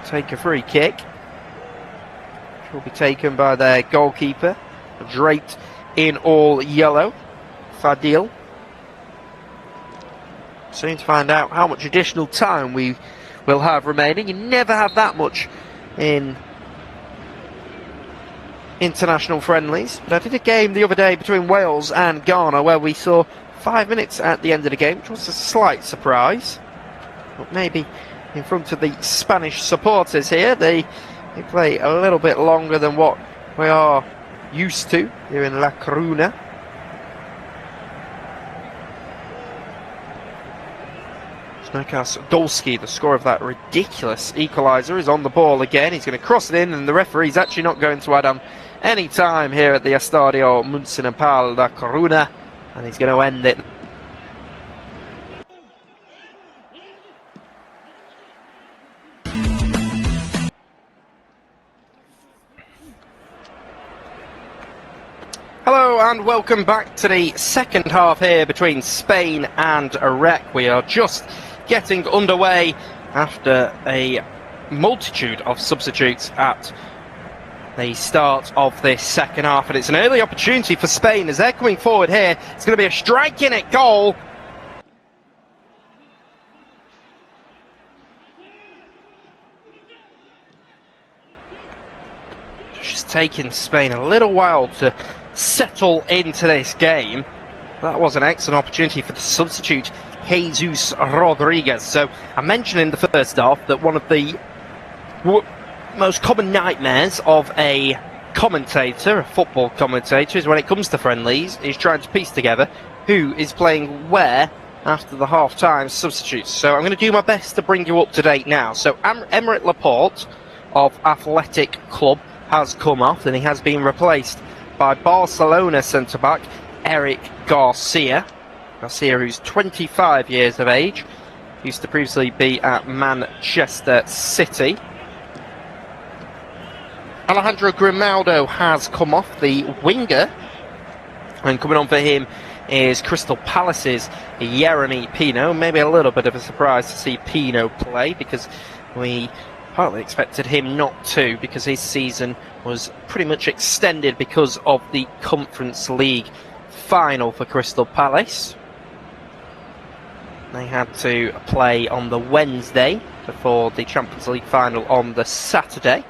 take a free kick, which will be taken by their goalkeeper, draped in all yellow. Fadil. Soon to find out how much additional time we will have remaining. You never have that much in international friendlies, but I did a game the other day between Wales and Ghana where we saw 5 minutes at the end of the game, which was a slight surprise. But maybe in front of the Spanish supporters here, they play a little bit longer than what we are used to here in La Coruna. Snokas Dolski, the scorer of that ridiculous equaliser, is on the ball again. He's going to cross it in, and the referee's actually not going to add on any time here at the Estadio Municipal La Coruna, and he's going to end it. Hello and welcome back to the second half here between Spain and Iraq. We are just getting underway after a multitude of substitutes at the start of this second half, and it's an early opportunity for Spain as they're coming forward here. It's going to be a striking it goal. Just taking Spain a little while to settle into this game. That was an excellent opportunity for the substitute Jesus Rodriguez. So I mentioned in the first half that one of the most common nightmares of a commentator, a football commentator, is when it comes to friendlies, is trying to piece together who is playing where after the half-time substitutes. So I'm going to do my best to bring you up to date now. So Aymeric Laporte of Athletic Club has come off, and he has been replaced by Barcelona centre-back Eric Garcia. Garcia, who's 25 years of age, used to previously be at Manchester City. Alejandro Grimaldo has come off, the winger, and coming on for him is Crystal Palace's Yeremy Pino. Maybe a little bit of a surprise to see Pino play, because we partly expected him not to, because his season was pretty much extended because of the Conference League final for Crystal Palace. They had to play on the Wednesday before the Champions League final on the Saturday.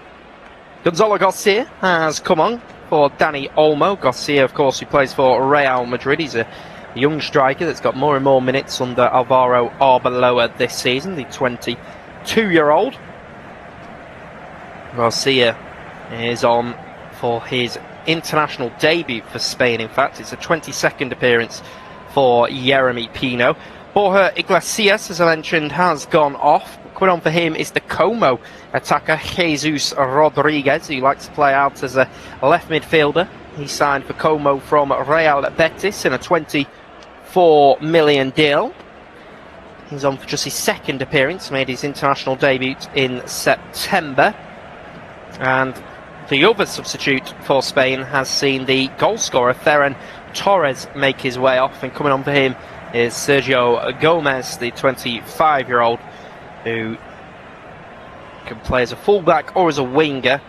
Gonzalo Garcia has come on for Dani Olmo. Garcia, of course, who plays for Real Madrid. He's a young striker that's got more and more minutes under Alvaro Arbeloa this season, the 22-year-old. Garcia is on for his international debut for Spain. In fact, it's a 22nd appearance for Jeremy Pino. Borja Iglesias, as I mentioned, has gone off. Coming on for him is the Como attacker Jesus Rodriguez, who likes to play out as a left midfielder. He signed for Como from Real Betis in a 24 million deal. He's on for just his second appearance, made his international debut in September. And the other substitute for Spain has seen the goalscorer Ferran Torres make his way off, and coming on for him is Sergio Gomez, the 25-year-old, who can play as a fullback or as a winger.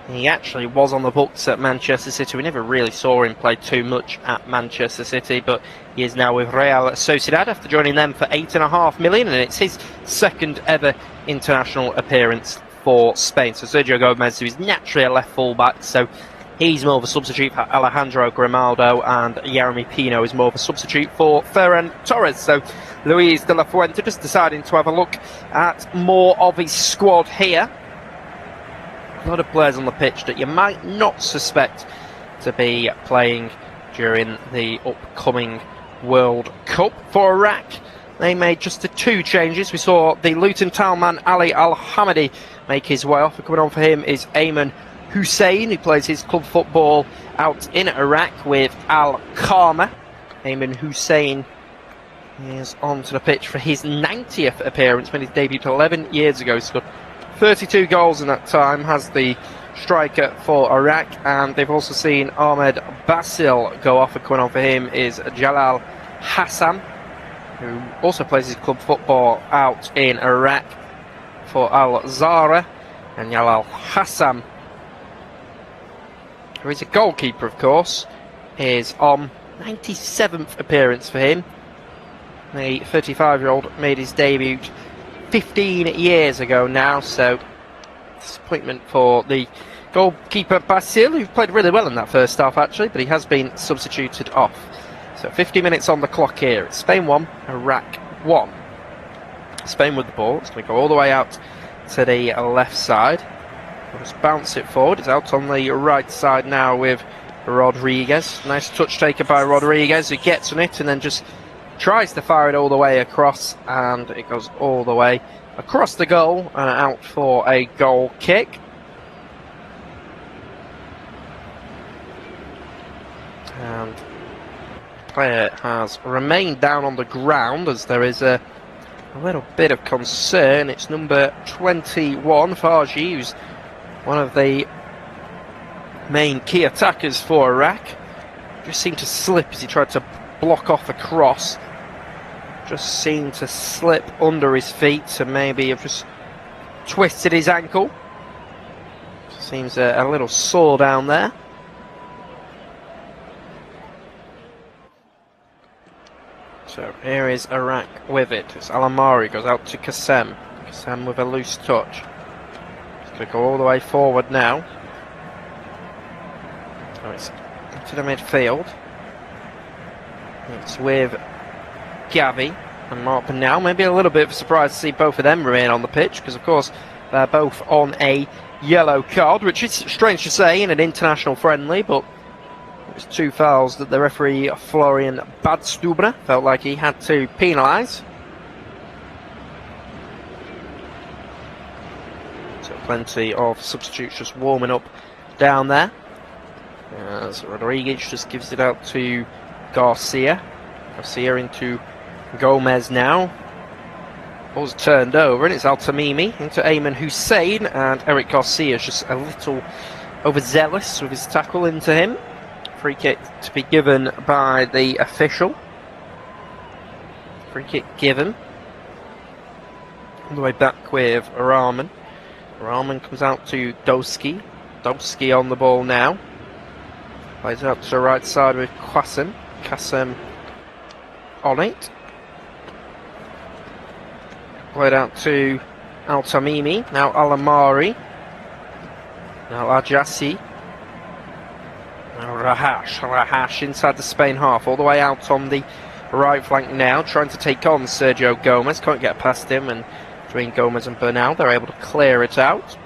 He actually was on the books at Manchester City. We never really saw him play too much at Manchester City, but he is now with Real Sociedad after joining them for $8.5 million, and it's his second ever international appearance for Spain. So Sergio Gomez, who is naturally a left fullback, so he's more of a substitute for Alejandro Grimaldo, and Jeremy Pino is more of a substitute for Ferran Torres. So Luis de la Fuente just deciding to have a look at more of his squad here. A lot of players on the pitch that you might not suspect to be playing during the upcoming World Cup. For Iraq, they made just the two changes. We saw the Luton Town man Ali Al-Hamadi make his way off, and coming on for him is Ayman Hussein, who plays his club football out in Iraq with Al-Khama. Ayman Hussein is onto the pitch for his 90th appearance, made his debut 11 years ago. Scored 32 goals in that time, has the striker for Iraq, and they've also seen Ahmed Basil go off, and coming on for him is Jalal Hassan, who also plays his club football out in Iraq for Al-Zara. And Jalal Hassan, who is a goalkeeper, of course, is on 97th appearance for him. The 35-year-old made his debut 15 years ago now, so disappointment for the goalkeeper Basil, who played really well in that first half actually, but he has been substituted off. So 50 minutes on the clock here. It's Spain 1, Iraq 1. Spain with the ball. It's going to go all the way out to the left side. Just bounce it forward. It's out on the right side now with Rodriguez. Nice touch taken by Rodriguez, who gets on it and then just tries to fire it all the way across, and it goes all the way across the goal and out for a goal kick. And the player has remained down on the ground as there is a little bit of concern. It's number 21, Farji, who's one of the main key attackers for Iraq. Just seemed to slip as he tried to block off a cross. Just seemed to slip under his feet and maybe have just twisted his ankle. Seems a little sore down there. So here is Iraq with it. It's Alamari, goes out to Qassem. Qassem with a loose touch. It's going to go all the way forward now. So it's into the midfield. It's with Gavi and Mark Bernal. Maybe a little bit of a surprise to see both of them remain on the pitch, because of course they're both on a yellow card, which is strange to say in an international friendly, but it was two fouls that the referee Florian Badstubner felt like he had to penalise. So plenty of substitutes just warming up down there, as Rodriguez just gives it out to Garcia. Garcia into Gomez now. Ball's turned over and it's Al-Tamimi into Ayman Hussein, and Eric Garcia is just a little overzealous with his tackle into him. Free kick to be given by the official. Free kick given. All the way back with Rahman. Rahman comes out to Doski. Doski on the ball now. Plays out to the right side with Qassem. Qassem on it. Played out to Al-Tamimi. Now Alamari. Now Ajasi. Now Rahash inside the Spain half. All the way out on the right flank now. Trying to take on Sergio Gomez. Can't get past him, and between Gomez and Bernal they're able to clear it out.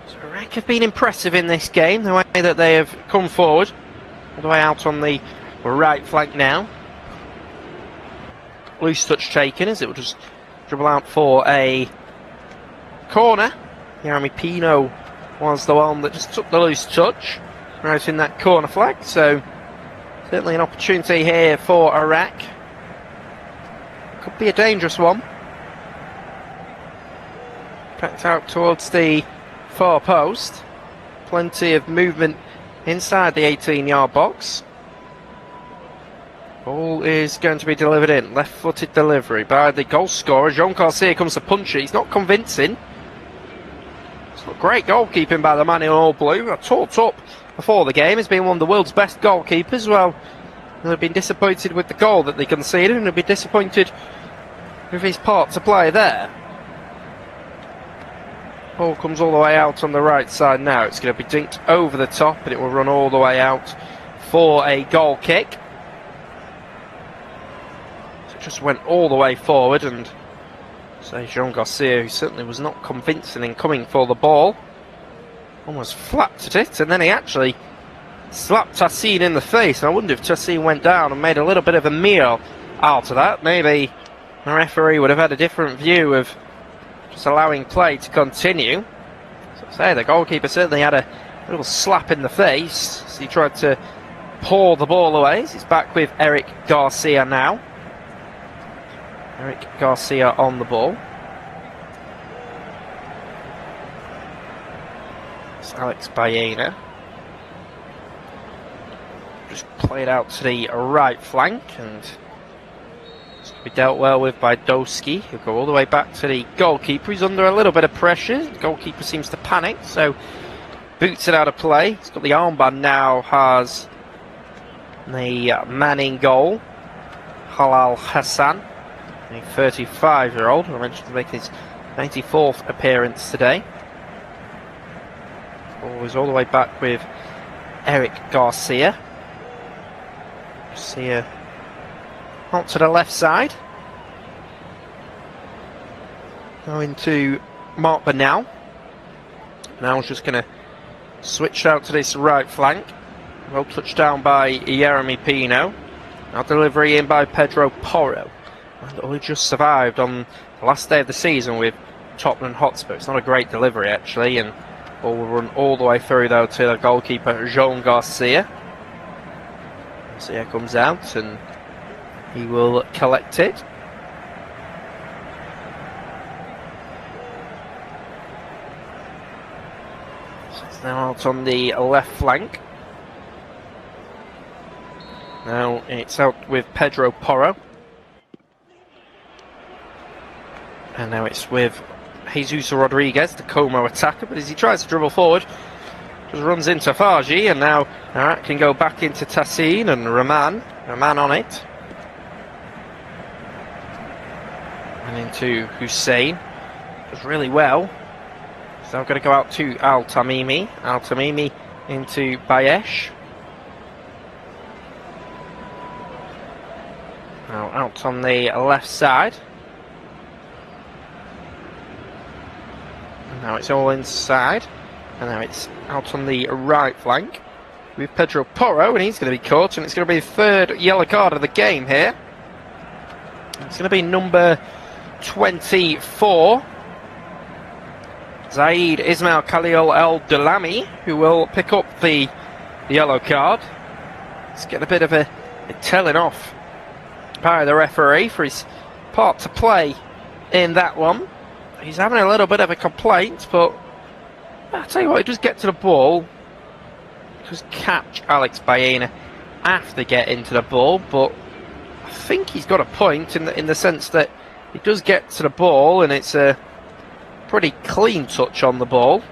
So Iraq have been impressive in this game, the way that they have come forward. All the way out on the right flank now. Loose touch taken as it will just dribble out for a corner. Jeremy Pino was the one that just took the loose touch right in that corner flag. So certainly an opportunity here for Iraq. Could be a dangerous one. Backed out towards the far post. Plenty of movement inside the 18-yard box. Ball is going to be delivered in. Left-footed delivery by the goal scorer. Jean Garcia comes to punch it. He's not convincing. It's not great goalkeeping by the man in all blue. I talked up before the game. He's been one of the world's best goalkeepers. Well, they've been disappointed with the goal that they conceded, and they'll be disappointed with his part to play there. Ball comes all the way out on the right side now. It's going to be dinked over the top, and it will run all the way out for a goal kick. Just went all the way forward, and say Jean Garcia, who certainly was not convincing in coming for the ball, almost flapped at it, and then he actually slapped Tassin in the face. And I wonder if Tassin went down and made a little bit of a meal out of that. Maybe the referee would have had a different view of just allowing play to continue. So say the goalkeeper certainly had a little slap in the face as he tried to paw the ball away. He's back with Eric Garcia now. Eric Garcia on the ball. It's Alex Baena. Just played out to the right flank, and it's going to be dealt well with by Doski. He'll go all the way back to the goalkeeper. He's under a little bit of pressure. The goalkeeper seems to panic, so boots it out of play. He's got the armband now, has the man in goal, Halal Hassan. A 35-year-old, who I mentioned to make his 94th appearance today. Ball is all the way back with Eric Garcia. Garcia out to the left side. Going to Mark Bernal. Bernal's just going to switch out to this right flank. Well touched down by Jeremy Pino. Now delivery in by Pedro Porro. And only just survived on the last day of the season with Tottenham Hotspur. It's not a great delivery actually, and ball will run all the way through though to the goalkeeper Jean Garcia. Garcia comes out and he will collect it. So it's now out on the left flank. Now it's out with Pedro Porro. And now it's with Jesus Rodriguez, the Como attacker. But as he tries to dribble forward, just runs into Faji. And now Iraq can go back into Tassin and Rahman. Rahman on it. And into Hussein. Does really well. So I'm going to go out to Al Tamimi. Al Tamimi into Bayesh. Now out on the left side. Now it's all inside, and now it's out on the right flank with Pedro Porro, and he's going to be caught, and it's going to be the third yellow card of the game here. It's going to be number 24, Zaid Ismail Khalil El Dulami, who will pick up the yellow card. Let's get a bit of a telling off by the referee for his part to play in that one. He's having a little bit of a complaint, but I'll tell you what, he does get to the ball. He does catch Alex Baena after getting to the ball, but I think he's got a point in the sense that he does get to the ball, and it's a pretty clean touch on the ball.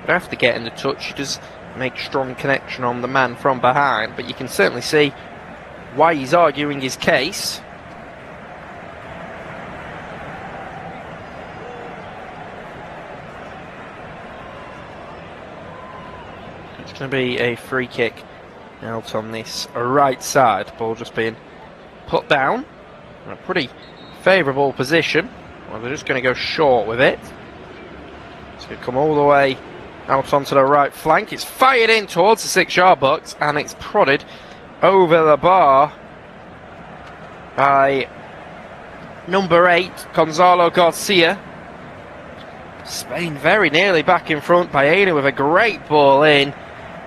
But after getting the touch, he does make strong connection on the man from behind, but you can certainly see why he's arguing his case. It's going to be a free kick out on this right side. Ball just being put down in a pretty favourable position. Well, they're just going to go short with it. So So come all the way out onto the right flank. It's fired in towards the 6-yard box, and it's prodded over the bar by number 8, Gonzalo Garcia. Spain very nearly back in front. Baena with a great ball in.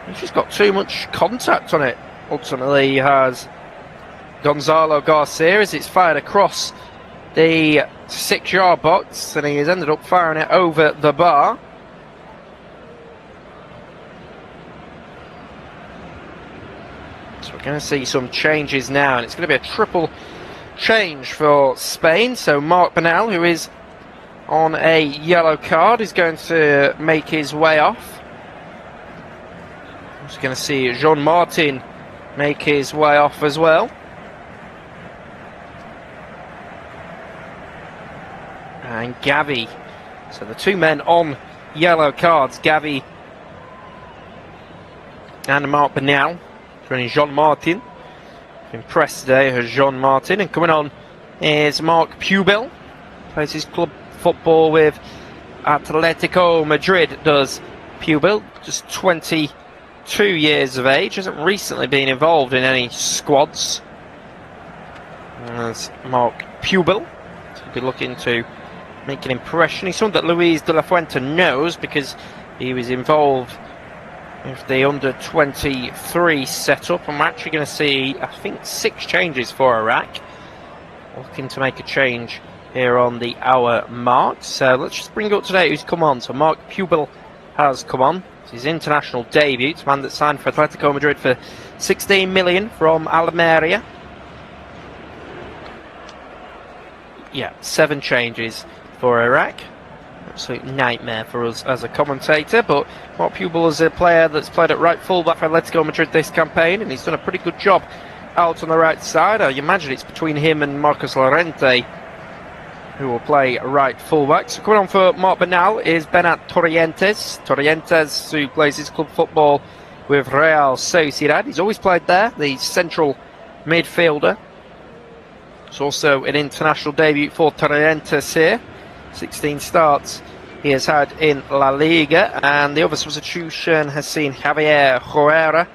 He's just got too much contact on it. Ultimately, he has Gonzalo Garcia as it's fired across the 6-yard box, and he has ended up firing it over the bar. So we're going to see some changes now, and it's going to be a triple change for Spain. So Marc Bernal, who is on a yellow card, is going to make his way off. I'm just going to see Jean Martin make his way off as well. And Gavi. So the two men on yellow cards, Gavi and Marc Bernal. Joining Jean Martin. Impressed today as Jean Martin. And coming on is Marc Pubel. Plays his club football with Atletico Madrid, does Pubel. Just 22 years of age. Hasn't recently been involved in any squads. As Marc Pubel. So he'll be looking to make an impression. He's someone that Luis de la Fuente knows because he was involved with the under-23 setup. And we're actually going to see, I think, 6 changes for Iraq. Looking to make a change here on the hour mark. So let's just bring up to date who's come on. So Marc Pubel has come on. It's his international debut. It's a man that signed for Atletico Madrid for 16 million from Almeria. Yeah, 7 changes for Iraq. Absolute nightmare for us as a commentator, but Marc Pubel is a player that's played at right fullback for Atletico Madrid this campaign, and he's done a pretty good job out on the right side. I imagine it's between him and Marcos Llorente who will play right fullback. So coming on for Marc Bernal is Bernat Torrientes, who plays his club football with Real Sociedad. He's always played there, the central midfielder. It's also an international debut for Torrientes here. 16 starts he has had in La Liga, and the other substitution has seen Javier Herrera,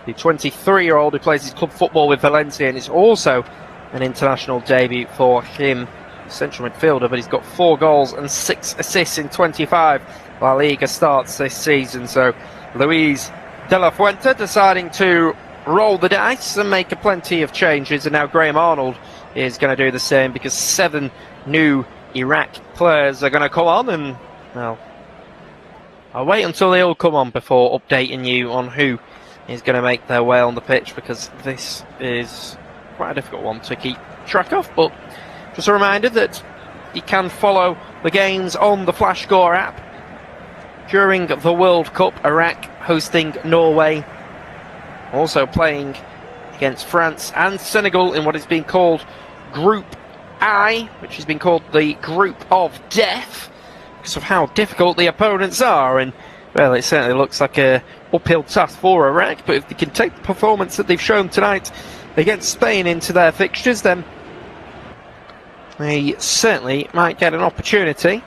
the 23-year-old who plays his club football with Valencia, and it's also an international debut for him, central midfielder, but he's got 4 goals and 6 assists in 25 La Liga starts this season. So Luis de la Fuente deciding to roll the dice and make plenty of changes, and now Graham Arnold is going to do the same because 7 new Iraq players are going to come on, and well, I'll wait until they all come on before updating you on who is going to make their way on the pitch, because this is quite a difficult one to keep track of. But just a reminder that you can follow the games on the FlashScore app during the World Cup. Iraq hosting Norway, also playing against France and Senegal in what is being called Group I, which has been called the Group of Death because of how difficult the opponents are. And well, it certainly looks like a uphill task for Iraq, but if they can take the performance that they've shown tonight against Spain into their fixtures, then they certainly might get an opportunity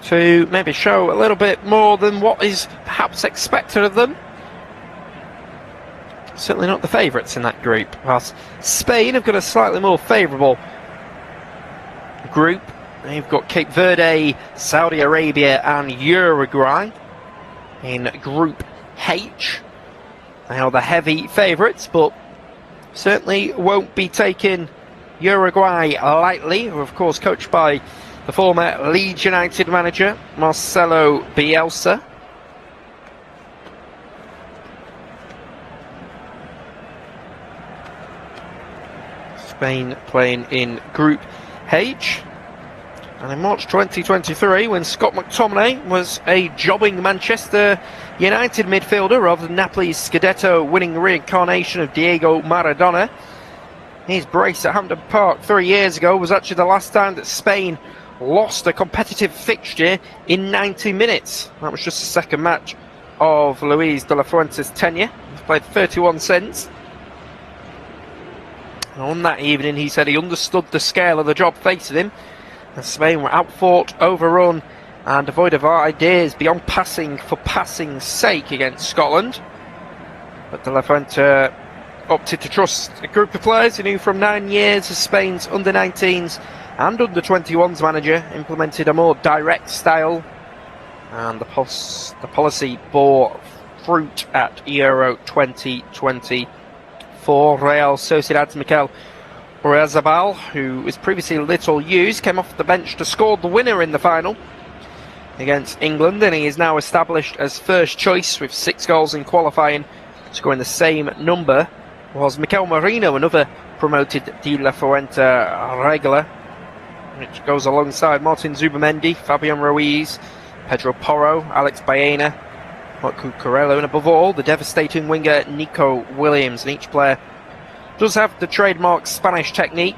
to maybe show a little bit more than what is perhaps expected of them. Certainly not the favourites in that group, whilst Spain have got a slightly more favourable group. They've got Cape Verde, Saudi Arabia and Uruguay in Group H. They are the heavy favourites, but certainly won't be taking Uruguay lightly, who are of course coached by the former Leeds United manager Marcelo Bielsa. Spain playing in Group H. And in March 2023, when Scott McTominay was a jobbing Manchester United midfielder rather than Napoli's Scudetto winning reincarnation of Diego Maradona, his brace at Hampden Park 3 years ago was actually the last time that Spain lost a competitive fixture in 90 minutes. That was just the second match of Luis de la Fuente's tenure. He's played 31 since. And on that evening, he said he understood the scale of the job facing him, And Spain were outfought, overrun, and devoid of ideas beyond passing for passing's sake against Scotland. But De La Fuente opted to trust a group of players who knew from 9 years as Spain's under-19s and under-21s manager, implemented a more direct style, and the policy bore fruit at Euro 2024. Real Sociedad's Mikel Oyarzabal, who was previously little used, came off the bench to score the winner in the final against England, and he is now established as first choice with 6 goals in qualifying. Scoring the same number was Mikel Merino, another promoted De La Fuente regular, which goes alongside Martin Zubamendi, Fabian Ruiz, Pedro Porro, Alex Baena, Marco Cucurella, and above all, the devastating winger Nico Williams. And each player does have the trademark Spanish technique,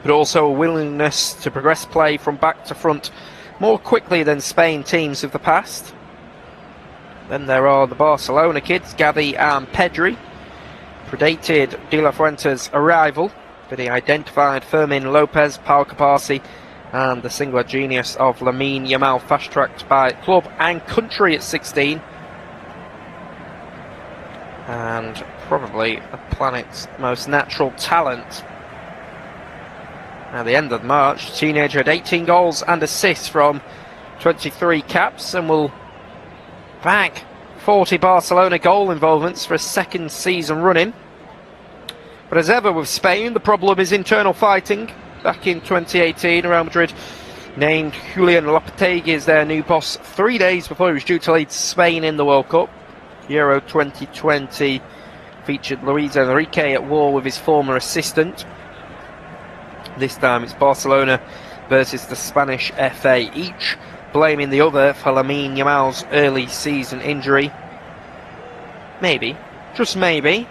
but also a willingness to progress play from back to front more quickly than Spain teams of the past. Then there are the Barcelona kids, Gavi and Pedri. Predated De La Fuente's arrival, but he identified Fermin Lopez, Pau Capasi, and the singular genius of Lamine Yamal, fast-tracked by club and country at 16. And probably the planet's most natural talent. At the end of March, the teenager had 18 goals and assists from 23 caps and will bag 40 Barcelona goal involvements for a second season running. But as ever with Spain, the problem is internal fighting. Back in 2018, Real Madrid named Julian Lopetegui as their new boss 3 days before he was due to lead Spain in the World Cup. Euro 2020 featured Luis Enrique at war with his former assistant. This time it's Barcelona versus the Spanish FA, each blaming the other for Lamine Yamal's early season injury. Maybe, just maybe,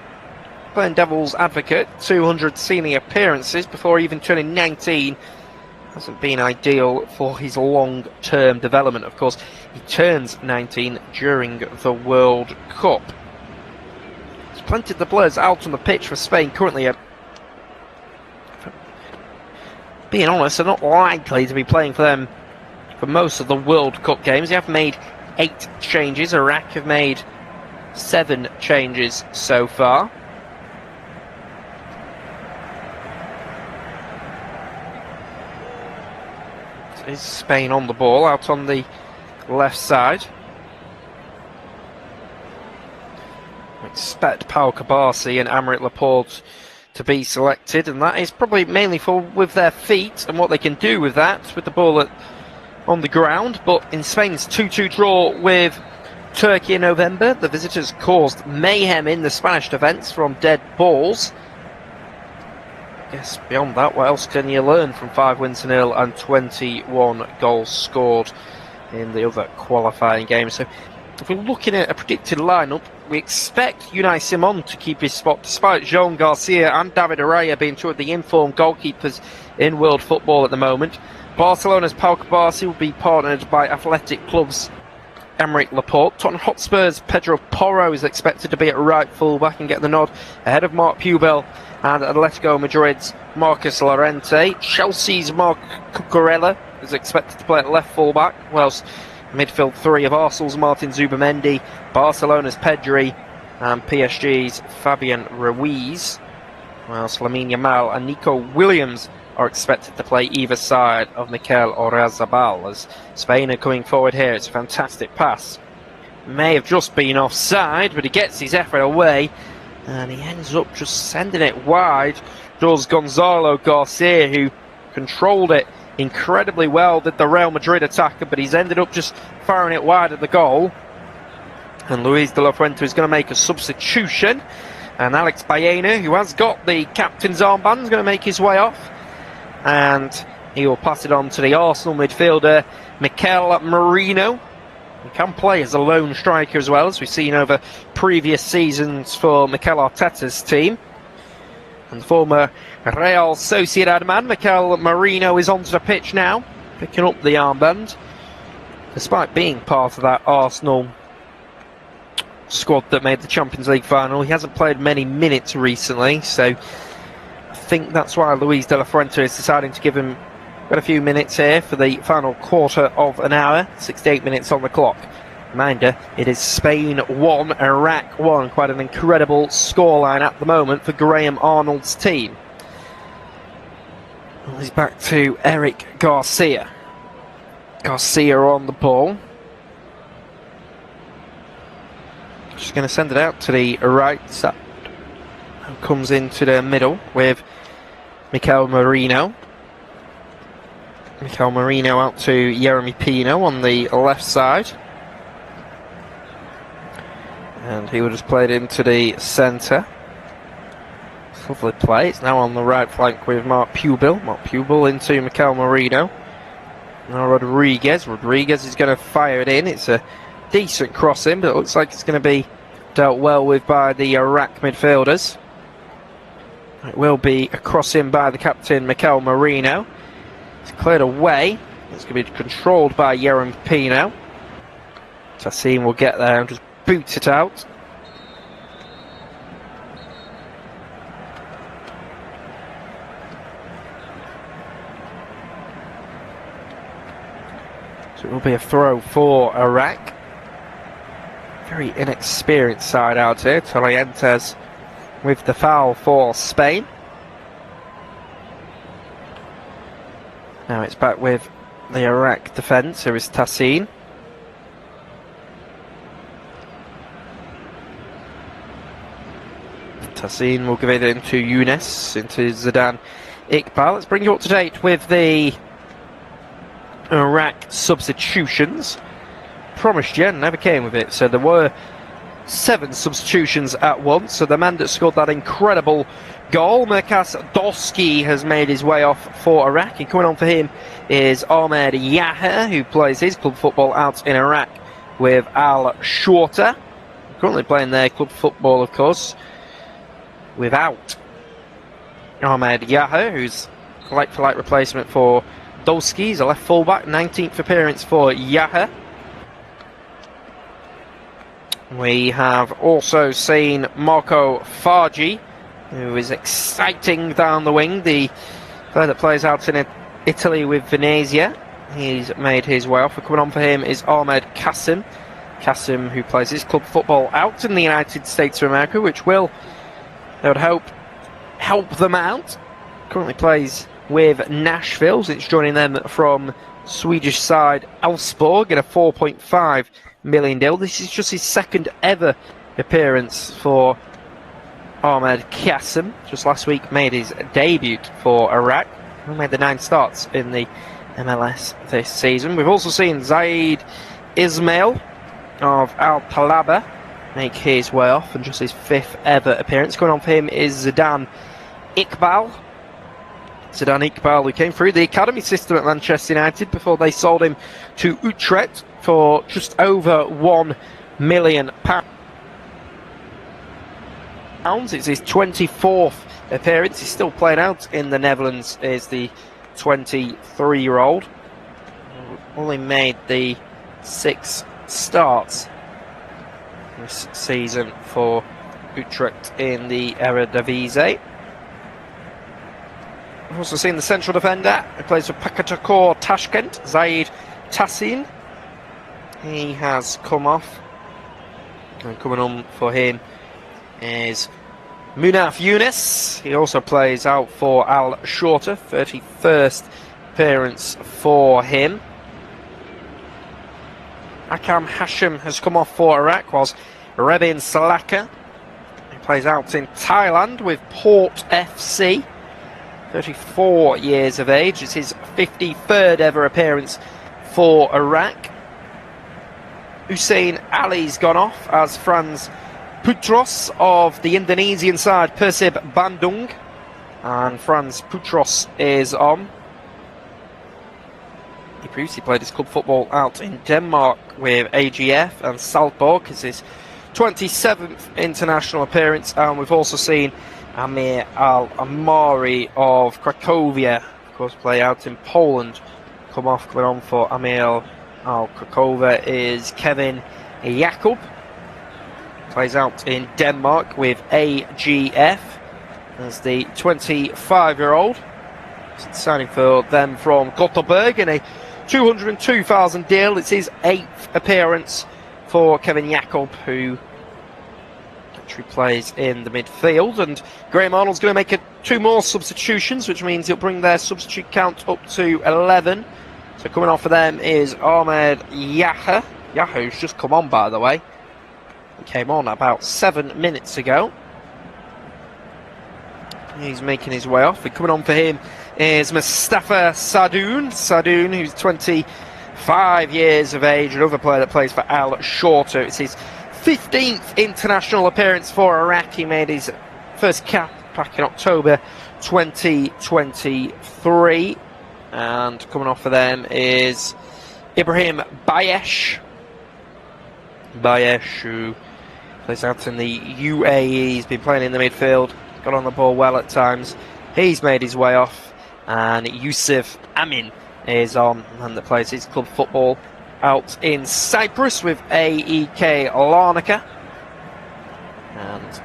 playing devil's advocate, 200 senior appearances before even turning 19 hasn't been ideal for his long-term development. Of course, he turns 19 during the World Cup. There's plenty of the players out on the pitch for Spain currently. Being honest, they're not likely to be playing for them for most of the World Cup games. They have made 8 changes. Iraq have made 7 changes so far. Is Spain on the ball, out on the left side. I expect Pau Capasi and Aymeric Laporte to be selected, and that is probably mainly for with their feet and what they can do with that, with the ball on the ground. But in Spain's 2-2 draw with Turkey in November, the visitors caused mayhem in the Spanish defence from dead balls. I guess beyond that, what else can you learn from 5 wins to 0 and 21 goals scored in the other qualifying games? So if we're looking at a predicted lineup, we expect Unai Simon to keep his spot despite Joan Garcia and David Araya being two of the informed goalkeepers in world football at the moment. Barcelona's Pau Capasi will be partnered by Athletic Club's Aymeric Laporte. Tottenham Hotspur's Pedro Porro is expected to be at right full-back and get the nod ahead of Marc Pubel and Atletico Madrid's Marcus Llorente. Chelsea's Marc Cucurella is expected to play at left full-back, whilst midfield 3 of Arsenal's Martin Zubamendi, Barcelona's Pedri and PSG's Fabian Ruiz, whilst Lamine Yamal and Nico Williams are expected to play either side of Mikel Oyarzabal. As Spain are coming forward here, it's a fantastic pass. May have just been offside, but he gets his effort away and he ends up just sending it wide. Does Gonzalo Garcia, who controlled it incredibly well, did the Real Madrid attacker, but he's ended up just firing it wide at the goal. And Luis de la Fuente is going to make a substitution, and Alex Baena, who has got the captain's armband, is going to make his way off, and he will pass it on to the Arsenal midfielder Mikel Merino. He can play as a lone striker as well, as we've seen over previous seasons for Mikel Arteta's team. And the former Real Sociedad man, Mikel Merino, is onto the pitch now, picking up the armband. Despite being part of that Arsenal squad that made the Champions League final, he hasn't played many minutes recently, so I think that's why Luis de la Fuente is deciding to give him Got a few minutes here for the final quarter of an hour, 68 minutes on the clock. Reminder, it is Spain 1, Iraq 1. Quite an incredible scoreline at the moment for Graham Arnold's team. Well, he's back to Eric Garcia. Garcia on the ball. Just going to send it out to the right side. Comes into the middle with Mikel Merino. Mikel Merino out to Jeremy Pino on the left side. And he would have played into the centre. Lovely play. It's now on the right flank with Mark Pubil. Mark Pubil into Mikel Merino. Now Rodriguez. Rodriguez is going to fire it in. It's a decent crossing, but it looks like it's going to be dealt well with by the Iraq midfielders. It will be a crossing by the captain, Mikel Merino. It's cleared away. It's going to be controlled by Jeremy Pino. Tassim will get there and just boot it out. So it will be a throw for Iraq. Very inexperienced side out here. Torrentes with the foul for Spain. Now it's back with the Iraq defence. Here is Tassin. Tassin will give it into Younes, into Zidane Iqbal. Let's bring you up to date with the Iraq substitutions. Promised you, never came with it. So there were 7 substitutions at once. So the man that scored that incredible goal, Mirkas Doski, has made his way off for Iraq. And coming on for him is Ahmed Yahya, who plays his club football out in Iraq with Al Shorter. Currently playing their club football, of course, without Ahmed Yahya, who's like-for-like replacement for Doski. He's a left fullback, 19th appearance for Yahya. We have also seen Marco Fargi, who is exciting down the wing, the player that plays out in Italy with Venezia. He's made his way off. Coming on for him is Ahmed Kassim. Kassim, who plays his club football out in the United States of America, which will, they would hope, help them out. Currently plays with Nashville. It's joining them from Swedish side Elfsborg in a 4.5 million deal. This is just his second ever appearance for Ahmed Kassim. Just last week made his debut for Iraq. He made the 9 starts in the MLS this season. We've also seen Zaid Ismail of Al Talaba make his way off, and just his 5th ever appearance. Going on for him is Zidane Iqbal. Zidane Iqbal, who came through the academy system at Manchester United before they sold him to Utrecht for just over £1 million. It's his 24th appearance. He's still playing out in the Netherlands, is the 23-year-old. Only made the 6 starts this season for Utrecht in the Eredivisie. We've also seen the central defender who plays for Pakatakor Tashkent, Zaid Tassin. He has come off. And coming on for him is Munaf Younes. He also plays out for Al Shorter, 31st appearance for him. Akam Hashim has come off for Iraq, whilst Rebin Salaka, he plays out in Thailand with Port FC. 34 years of age. It's his 53rd ever appearance for Iraq. Hussein Ali's gone off as Franz Putros of the Indonesian side Persib Bandung, and Franz Putros is on. He previously played his club football out in Denmark with AGF and Salzburg. It's his 27th international appearance, and we've also seen Amir Al-Amari of Cracovia, of course, play out in Poland. Come off, coming on for Amir Al-Cracovia is Kevin Jakub. Plays out in Denmark with AGF as the 25-year-old. signing for them from Gothenburg in a 202,000 deal. It's his 8th appearance for Kevin Jakob, who actually plays in the midfield. And Graham Arnold's going to make 2 more substitutions, which means he'll bring their substitute count up to 11. So coming off for them is Ahmed Yaha. Yaha's just come on, by the way. He came on about 7 minutes ago. He's making his way off. And coming on for him is Mustafa Sadoun. Sadoun, who's 25 years of age, another player that plays for Al Shorter. It's his 15th international appearance for Iraq. He made his first cap back in October 2023. And coming off for them is Ibrahim Bayesh. Bayesh, who plays out in the UAE. He's been playing in the midfield, got on the ball well at times. He's made his way off. And Yusuf Amin is on, and that plays his club football out in Cyprus with AEK Larnaca. And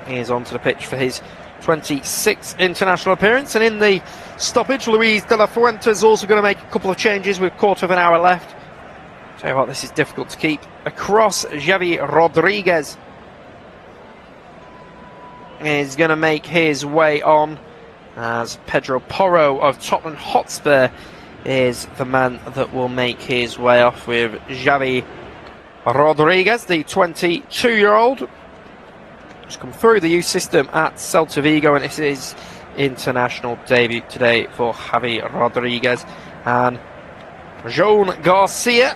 he is onto the pitch for his 26th international appearance. And in the stoppage, Luis de la Fuente is also going to make a couple of changes with 1/4 of an hour left. Tell you what, this is difficult to keep. Across, Xavi Rodriguez is going to make his way on, as Pedro Porro of Tottenham Hotspur is the man that will make his way off, with Xavi Rodriguez, the 22-year-old. Just come through the youth system at Celta Vigo, and this is international debut today for Javi Rodriguez. And Joan Garcia,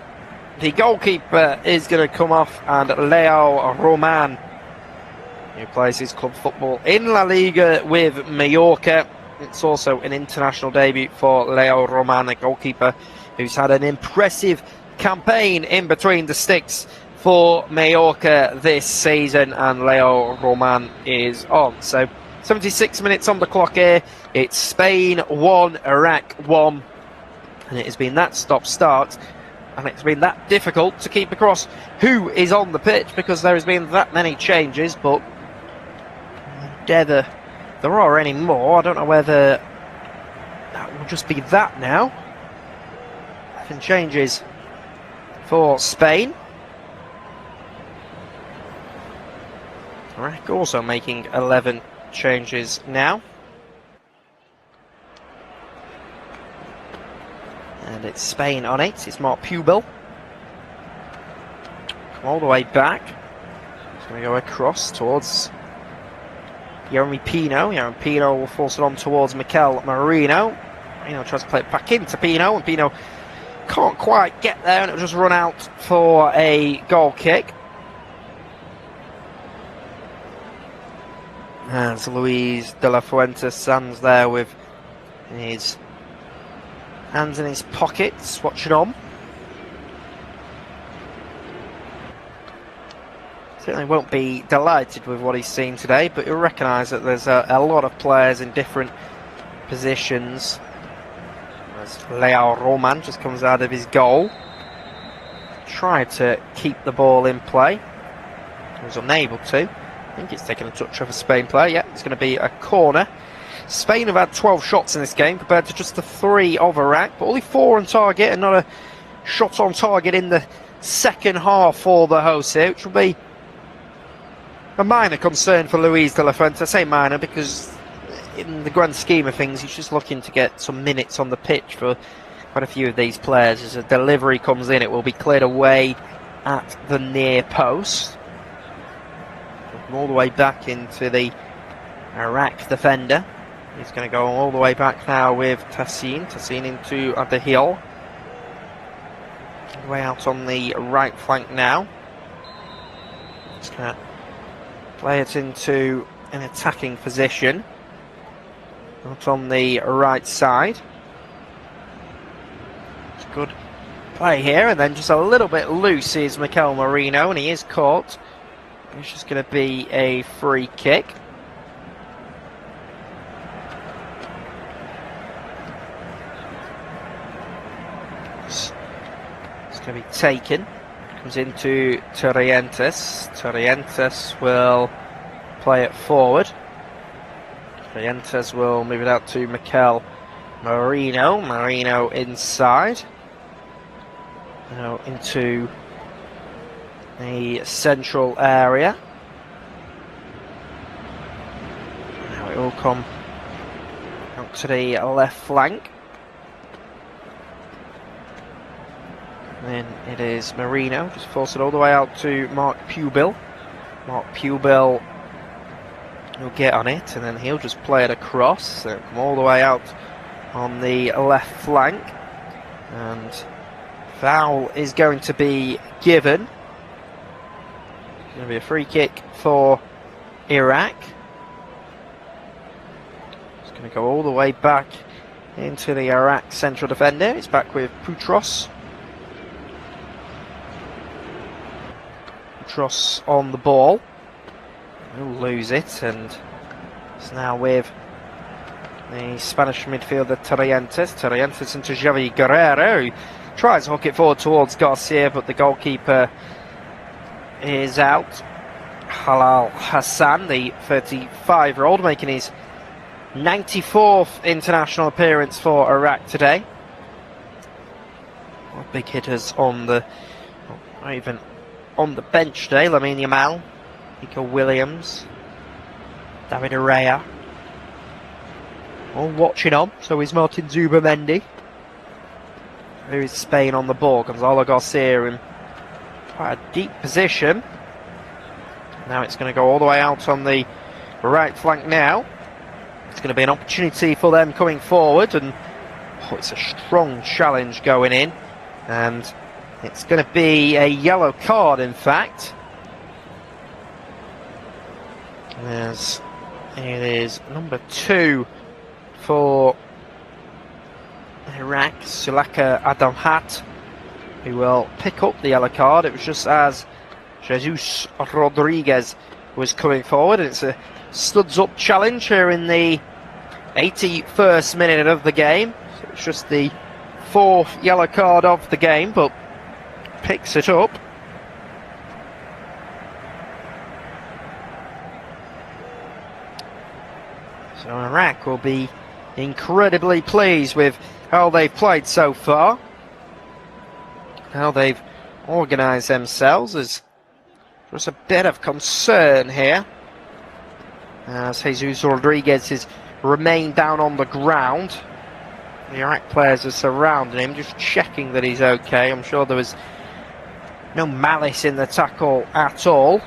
the goalkeeper, is going to come off, and Leo Roman, who plays his club football in La Liga with Mallorca. It's also an international debut for Leo Roman, a goalkeeper who's had an impressive campaign in between the sticks for Mallorca this season, and Leo Roman is on. So 76 minutes on the clock here. It's Spain 1, Iraq 1, and it has been that stop-start, and it's been that difficult to keep across who is on the pitch because there has been that many changes, but whether there are any more, I don't know whether that will just be that now. And changes for Spain. Iraq also making 11 changes now. And it's Spain on 8. It's Mark Pubel. Come all the way back. He's going to go across towards Jeremy Pino. Jeremy Pino will force it on towards Mikel Marino. Marino tries to play it back into Pino, and Pino can't quite get there, and it'll just run out for a goal kick. As Luis de la Fuente stands there with his hands in his pockets, watching on. Certainly won't be delighted with what he's seen today, but he'll recognise that there's a lot of players in different positions. As Leo Roman just comes out of his goal. Tried to keep the ball in play. He was unable to. I think it's taken a touch of a Spain player. Yeah, it's going to be a corner. Spain have had 12 shots in this game compared to just the 3 of Iraq, but only 4 on target and not a shot on target in the second half for the hosts here, which will be a minor concern for Luis de la Fuente. I say minor because in the grand scheme of things, he's just looking to get some minutes on the pitch for quite a few of these players. As a delivery comes in, it will be cleared away at the near post. All the way back into the Iraq defender. He's going to go all the way back now with Tassin. Tassin into Adahil. Way out on the right flank now. Just going to play it into an attacking position. Out on the right side. It's good play here, and then just a little bit loose is Mikel Marino, and he is caught. It's just going to be a free kick. It's going to be taken. Comes into Torrientes. Torrientes will play it forward. Torrientes will move it out to Mikel Marino inside. Now into the central area. Now it will come out to the left flank. Then it is Marino, just force it all the way out to Mark Pubil. Mark Pubil will get on it, and then he'll just play it across. So it'll come all the way out on the left flank. And foul is going to be given. It's going to be a free kick for Iraq. It's going to go all the way back into the Iraq central defender. It's back with Putros. On the ball, he'll lose it, and it's now with the Spanish midfielder Torrentes into Javi Guerrero, who tries to hook it forward towards Garcia, but the goalkeeper is out. Halal Hassan, the 35-year-old, making his 94th international appearance for Iraq today. Big hitters on the, not even on the bench today. Lamine Yamal, Nico Williams, David Araya, all watching on. So is Martin Zubamendi. There is Spain on the ball. Gonzalo Garcia in quite a deep position. Now it's going to go all the way out on the right flank now. It's going to be an opportunity for them coming forward, and it's a strong challenge going in, and it's going to be a yellow card, in fact, as it is number 2 for Iraq, Sulaka Adamhat, who will pick up the yellow card. It was just as Jesus Rodriguez was coming forward, and it's a studs up challenge here in the 81st minute of the game. So it's just the 4th yellow card of the game, but picks it up. So Iraq will be incredibly pleased with how they've played so far, how they've organised themselves. There's just a bit of concern here as Jesus Rodriguez has remained down on the ground. The Iraq players are surrounding him, just checking that he's okay. I'm sure there was no malice in the tackle at all.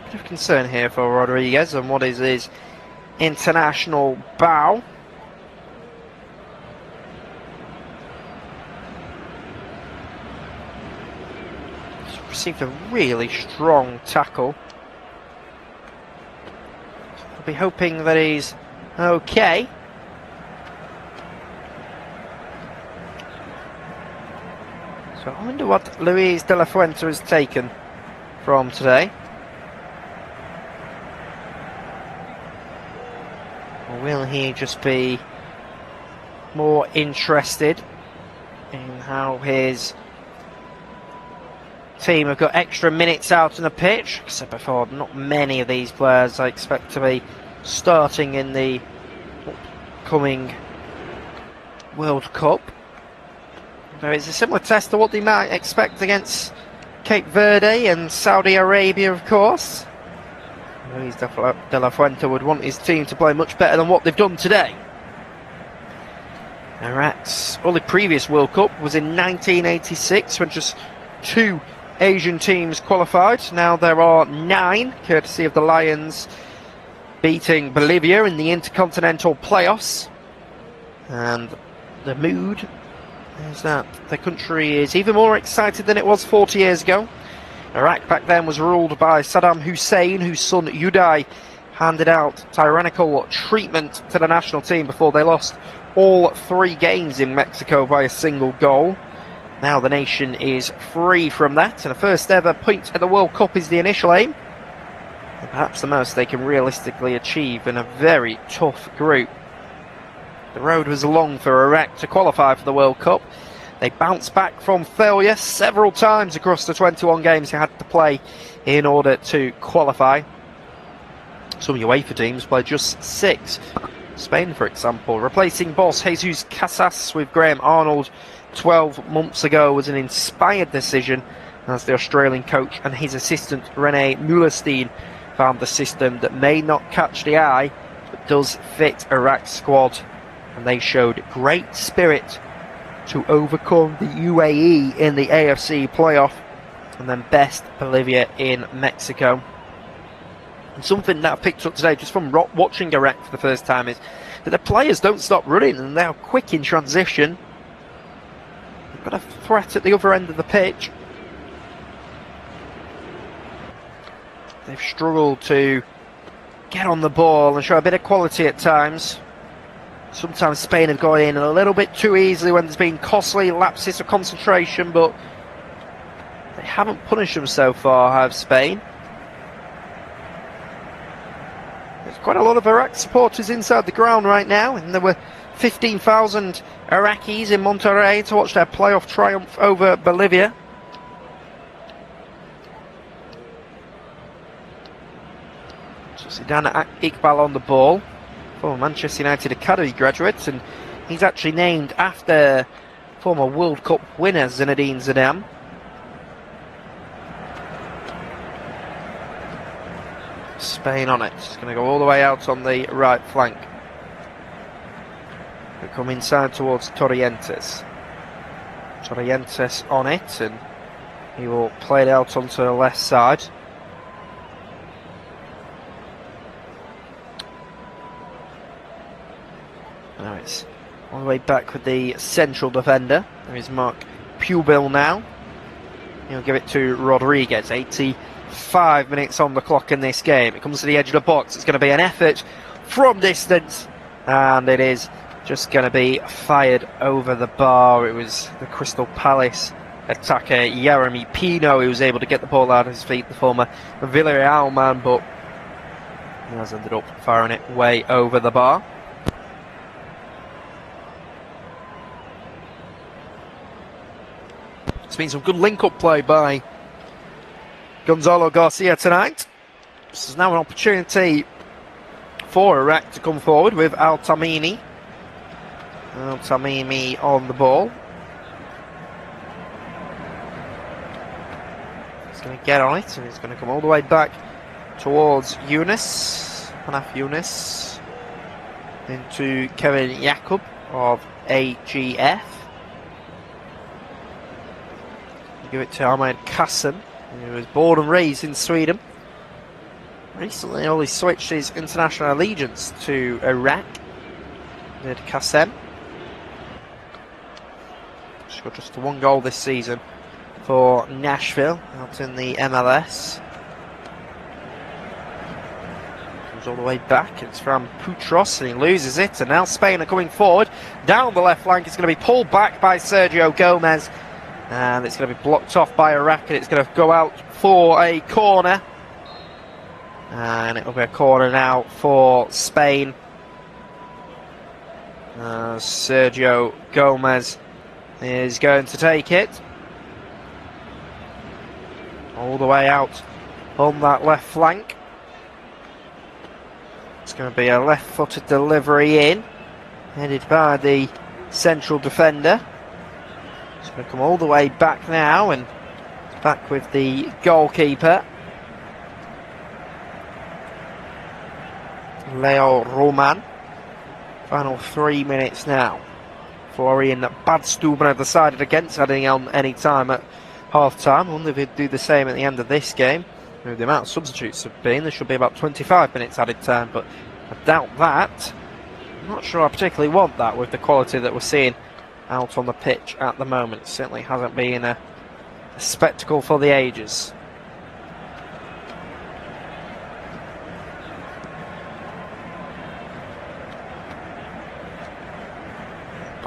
Bit of concern here for Rodriguez and what is his international bow. He's received a really strong tackle. I'll be hoping that he's okay. So I wonder what Luis de la Fuente has taken from today. Or will he just be more interested in how his team have got extra minutes out on the pitch? Like I said before, not many of these players I expect to be starting in the upcoming World Cup. Though it's a similar test to what they might expect against Cape Verde and Saudi Arabia, of course. Luis de la Fuente would want his team to play much better than what they've done today. Iraq's only previous World Cup was in 1986, when just 2 Asian teams qualified. Now there are 9, courtesy of the Lions beating Bolivia in the Intercontinental Playoffs. And the mood is that the country is even more excited than it was 40 years ago. Iraq back then was ruled by Saddam Hussein, whose son Uday handed out tyrannical treatment to the national team before they lost all 3 games in Mexico by a single goal. Now the nation is free from that, and the first ever point at the World Cup is the initial aim, and perhaps the most they can realistically achieve in a very tough group. The road was long for Iraq to qualify for the World Cup. They bounced back from failure several times across the 21 games they had to play in order to qualify. Some UEFA teams played just 6. Spain, for example, replacing boss Jesus Casas with Graham Arnold 12 months ago was an inspired decision, as the Australian coach and his assistant Rene Mullerstein found the system that may not catch the eye but does fit Iraq's squad, and they showed great spirit to overcome the UAE in the AFC playoff and then best Bolivia in Mexico. And something that I picked up today just from watching Iraq for the first time is that the players don't stop running, and they're quick in transition. They've got a threat at the other end of the pitch. They've struggled to get on the ball and show a bit of quality at times. Sometimes Spain have got in a little bit too easily when there's been costly lapses of concentration, but they haven't punished them so far, have Spain. There's quite a lot of Iraq supporters inside the ground right now, and there were 15,000 Iraqis in Monterrey to watch their playoff triumph over Bolivia. Zidane Iqbal on the ball, former Manchester United Academy graduate, and he's actually named after former World Cup winner Zinedine Zidane. Spain on it, it's going to go all the way out on the right flank. They come inside towards Torrientes. Torrientes on it, and he will play it out onto the left side. Now it's all the way back with the central defender. There is Mark Pubil now. He'll give it to Rodriguez. 85 minutes on the clock in this game. It comes to the edge of the box. It's going to be an effort from distance, and it is just going to be fired over the bar. It was the Crystal Palace attacker Jeremy Pino who was able to get the ball out of his feet, the former Villarreal man, but he has ended up firing it way over the bar. It's been some good link-up play by Gonzalo Garcia tonight. This is now an opportunity for Iraq to come forward with Al-Tamimi. Al-Tamimi on the ball. He's going to get on it, and he's going to come all the way back towards Yunus. Hanaf Yunus. Into Kevin Yacoub of AGF. Give it to Ahmed Kassim, who was born and raised in Sweden. Recently only switched his international allegiance to Iraq. Did Kassim. Scored just the 1 goal this season for Nashville out in the MLS. Comes all the way back. It's from Putros, and he loses it. And now Spain are coming forward down the left flank. It's going to be pulled back by Sergio Gomez. And it's going to be blocked off by Iraq, and it's going to go out for a corner. And it'll be a corner now for Spain. Sergio Gomez is going to take it. All the way out on that left flank. It's going to be a left-footed delivery in, headed by the central defender. It's going to come all the way back now, and back with the goalkeeper, Leo Roman. Final 3 minutes now. Florian Badstuber decided against adding on any time at half-time. I wonder if he'd do the same at the end of this game. The amount of substitutes have been, there should be about 25 minutes added time, but I doubt that. I'm not sure I particularly want that with the quality that we're seeing out on the pitch at the moment. It certainly hasn't been a spectacle for the ages.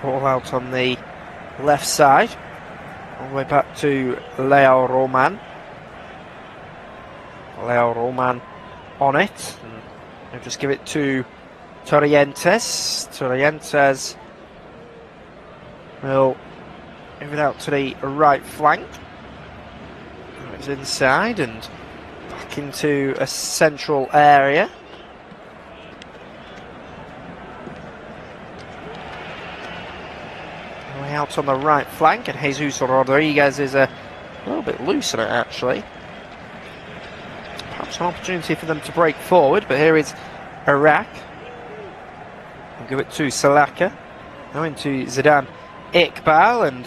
Ball out on the left side, all the way back to Leo Roman. Leo Roman on it, and they'll just give it to Torrientes. Torrientes will
Move it out to the right flank. It's inside and back into a central area. Way out on the right flank, and Jesus Rodriguez is a little bit loose on it actually. Perhaps an opportunity for them to break forward, but here is Iraq. We'll give it to Salaka. Now into Zidane Iqbal, and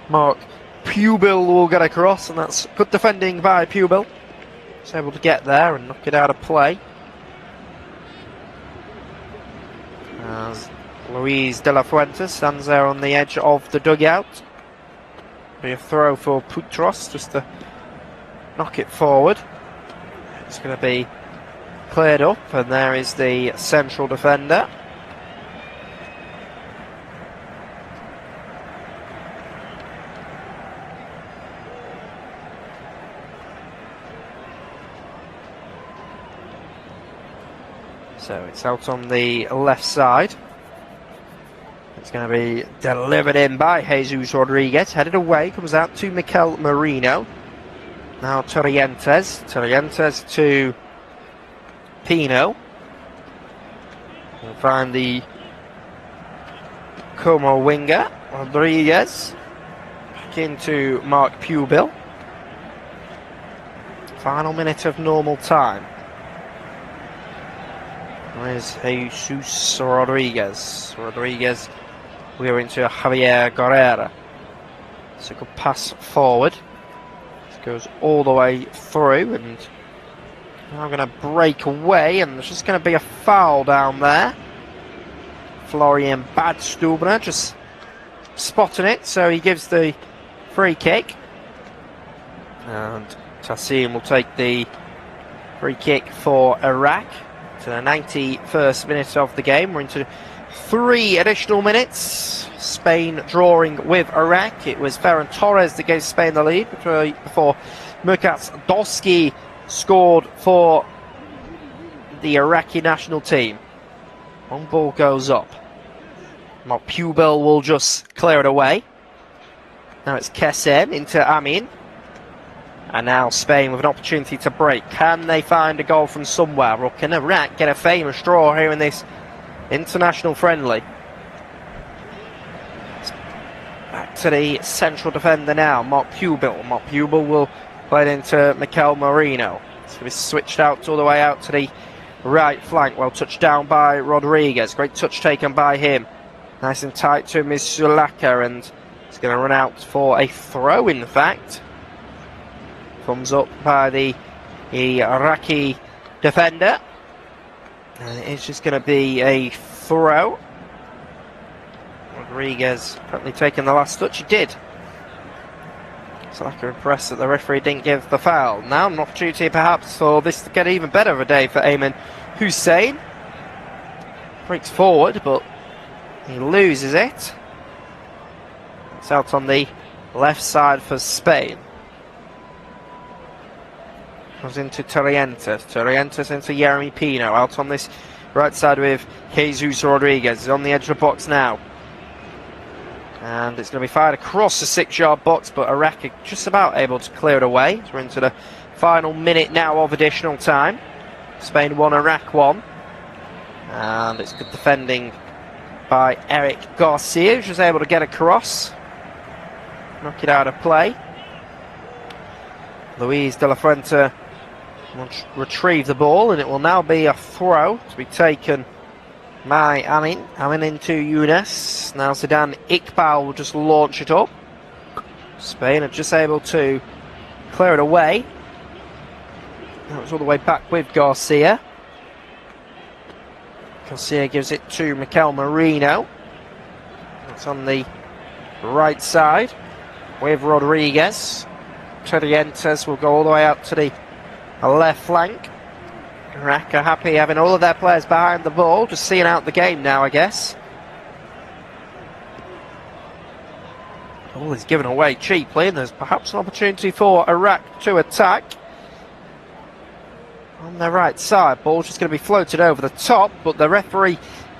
Mark Pubil will get across, and that's good defending by Pubil. He's able to get there and knock it out of play. As Luis de la Fuente stands there on the edge of the dugout. Be a throw for Putros just to knock it forward. It's going to be cleared up, and there is the central defender. So it's out on the left side. It's going to be delivered in by Jesus Rodriguez. Headed away, comes out to Mikel Merino. Now Torrientes. Torrientes to Pino. We'll find the Como winger. Rodriguez. Back into Mark Pubil. Final minute of normal time. There's Jesus Rodriguez. Rodriguez, we're into Javier Guerrera. It's a good pass forward. This goes all the way through, and now going to break away, and there's just going to be a foul down there. Florian Badstubner just spotting it, so he gives the free kick. And Tassim will take the free kick for Iraq. To the 91st minute of the game. We're into 3 additional minutes. Spain drawing with Iraq. It was Ferran Torres that gave Spain the lead before Murkas Doski scored for the Iraqi national team. One ball goes up. Mark Pubil will just clear it away. Now it's Kesen into Amin. And now Spain with an opportunity to break. Can they find a goal from somewhere? Or can Iraq get a famous draw here in this international friendly? Back to the central defender now, Mark Pubil. Mark Pubil will play it into Mikel Merino. It's going to be switched out all the way out to the right flank. Well touched down by Rodriguez. Great touch taken by him. Nice and tight to him is Sulaka, and it's going to run out for a throw, in fact. Thumbs up by the Iraqi defender. And it's just going to be a throw. Rodriguez apparently taking the last touch. He did. So I'm impressed that the referee didn't give the foul. Now an opportunity perhaps for this to get even better of a day for Ayman Hussein. Breaks forward, but he loses it. It's out on the left side for Spain. Comes into Torrientes. Torrientes into Jeremy Pino. Out on this right side with Jesus Rodriguez. He's on the edge of the box now. And it's going to be fired across the 6-yard box, but Iraq are just about able to clear it away. So we're into the final minute now of additional time. Spain 1, Iraq 1. And it's good defending by Eric Garcia, who's just able to get across. Knock it out of play. Luis de la Fuente will retrieve the ball, and it will now be a throw to be taken by Amin. Amin into Younes. Now Zidane Iqbal will just launch it up. Spain are just able to clear it away. That was all the way back with Garcia. Garcia gives it to Mikel Merino. It's on the right side with Rodriguez. Torrientes will go all the way out to the left flank. Iraq are happy having all of their players behind the ball, just seeing out the game now, I guess. Ball is given away cheaply, and there's perhaps an opportunity for Iraq to attack. On the right side, ball's just going to be floated over the top, but the referee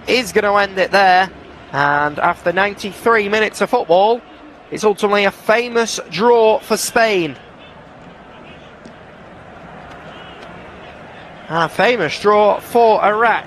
is going to end it there. And after 93 minutes of football, It's ultimately a famous draw for Spain. And a famous draw for Iraq.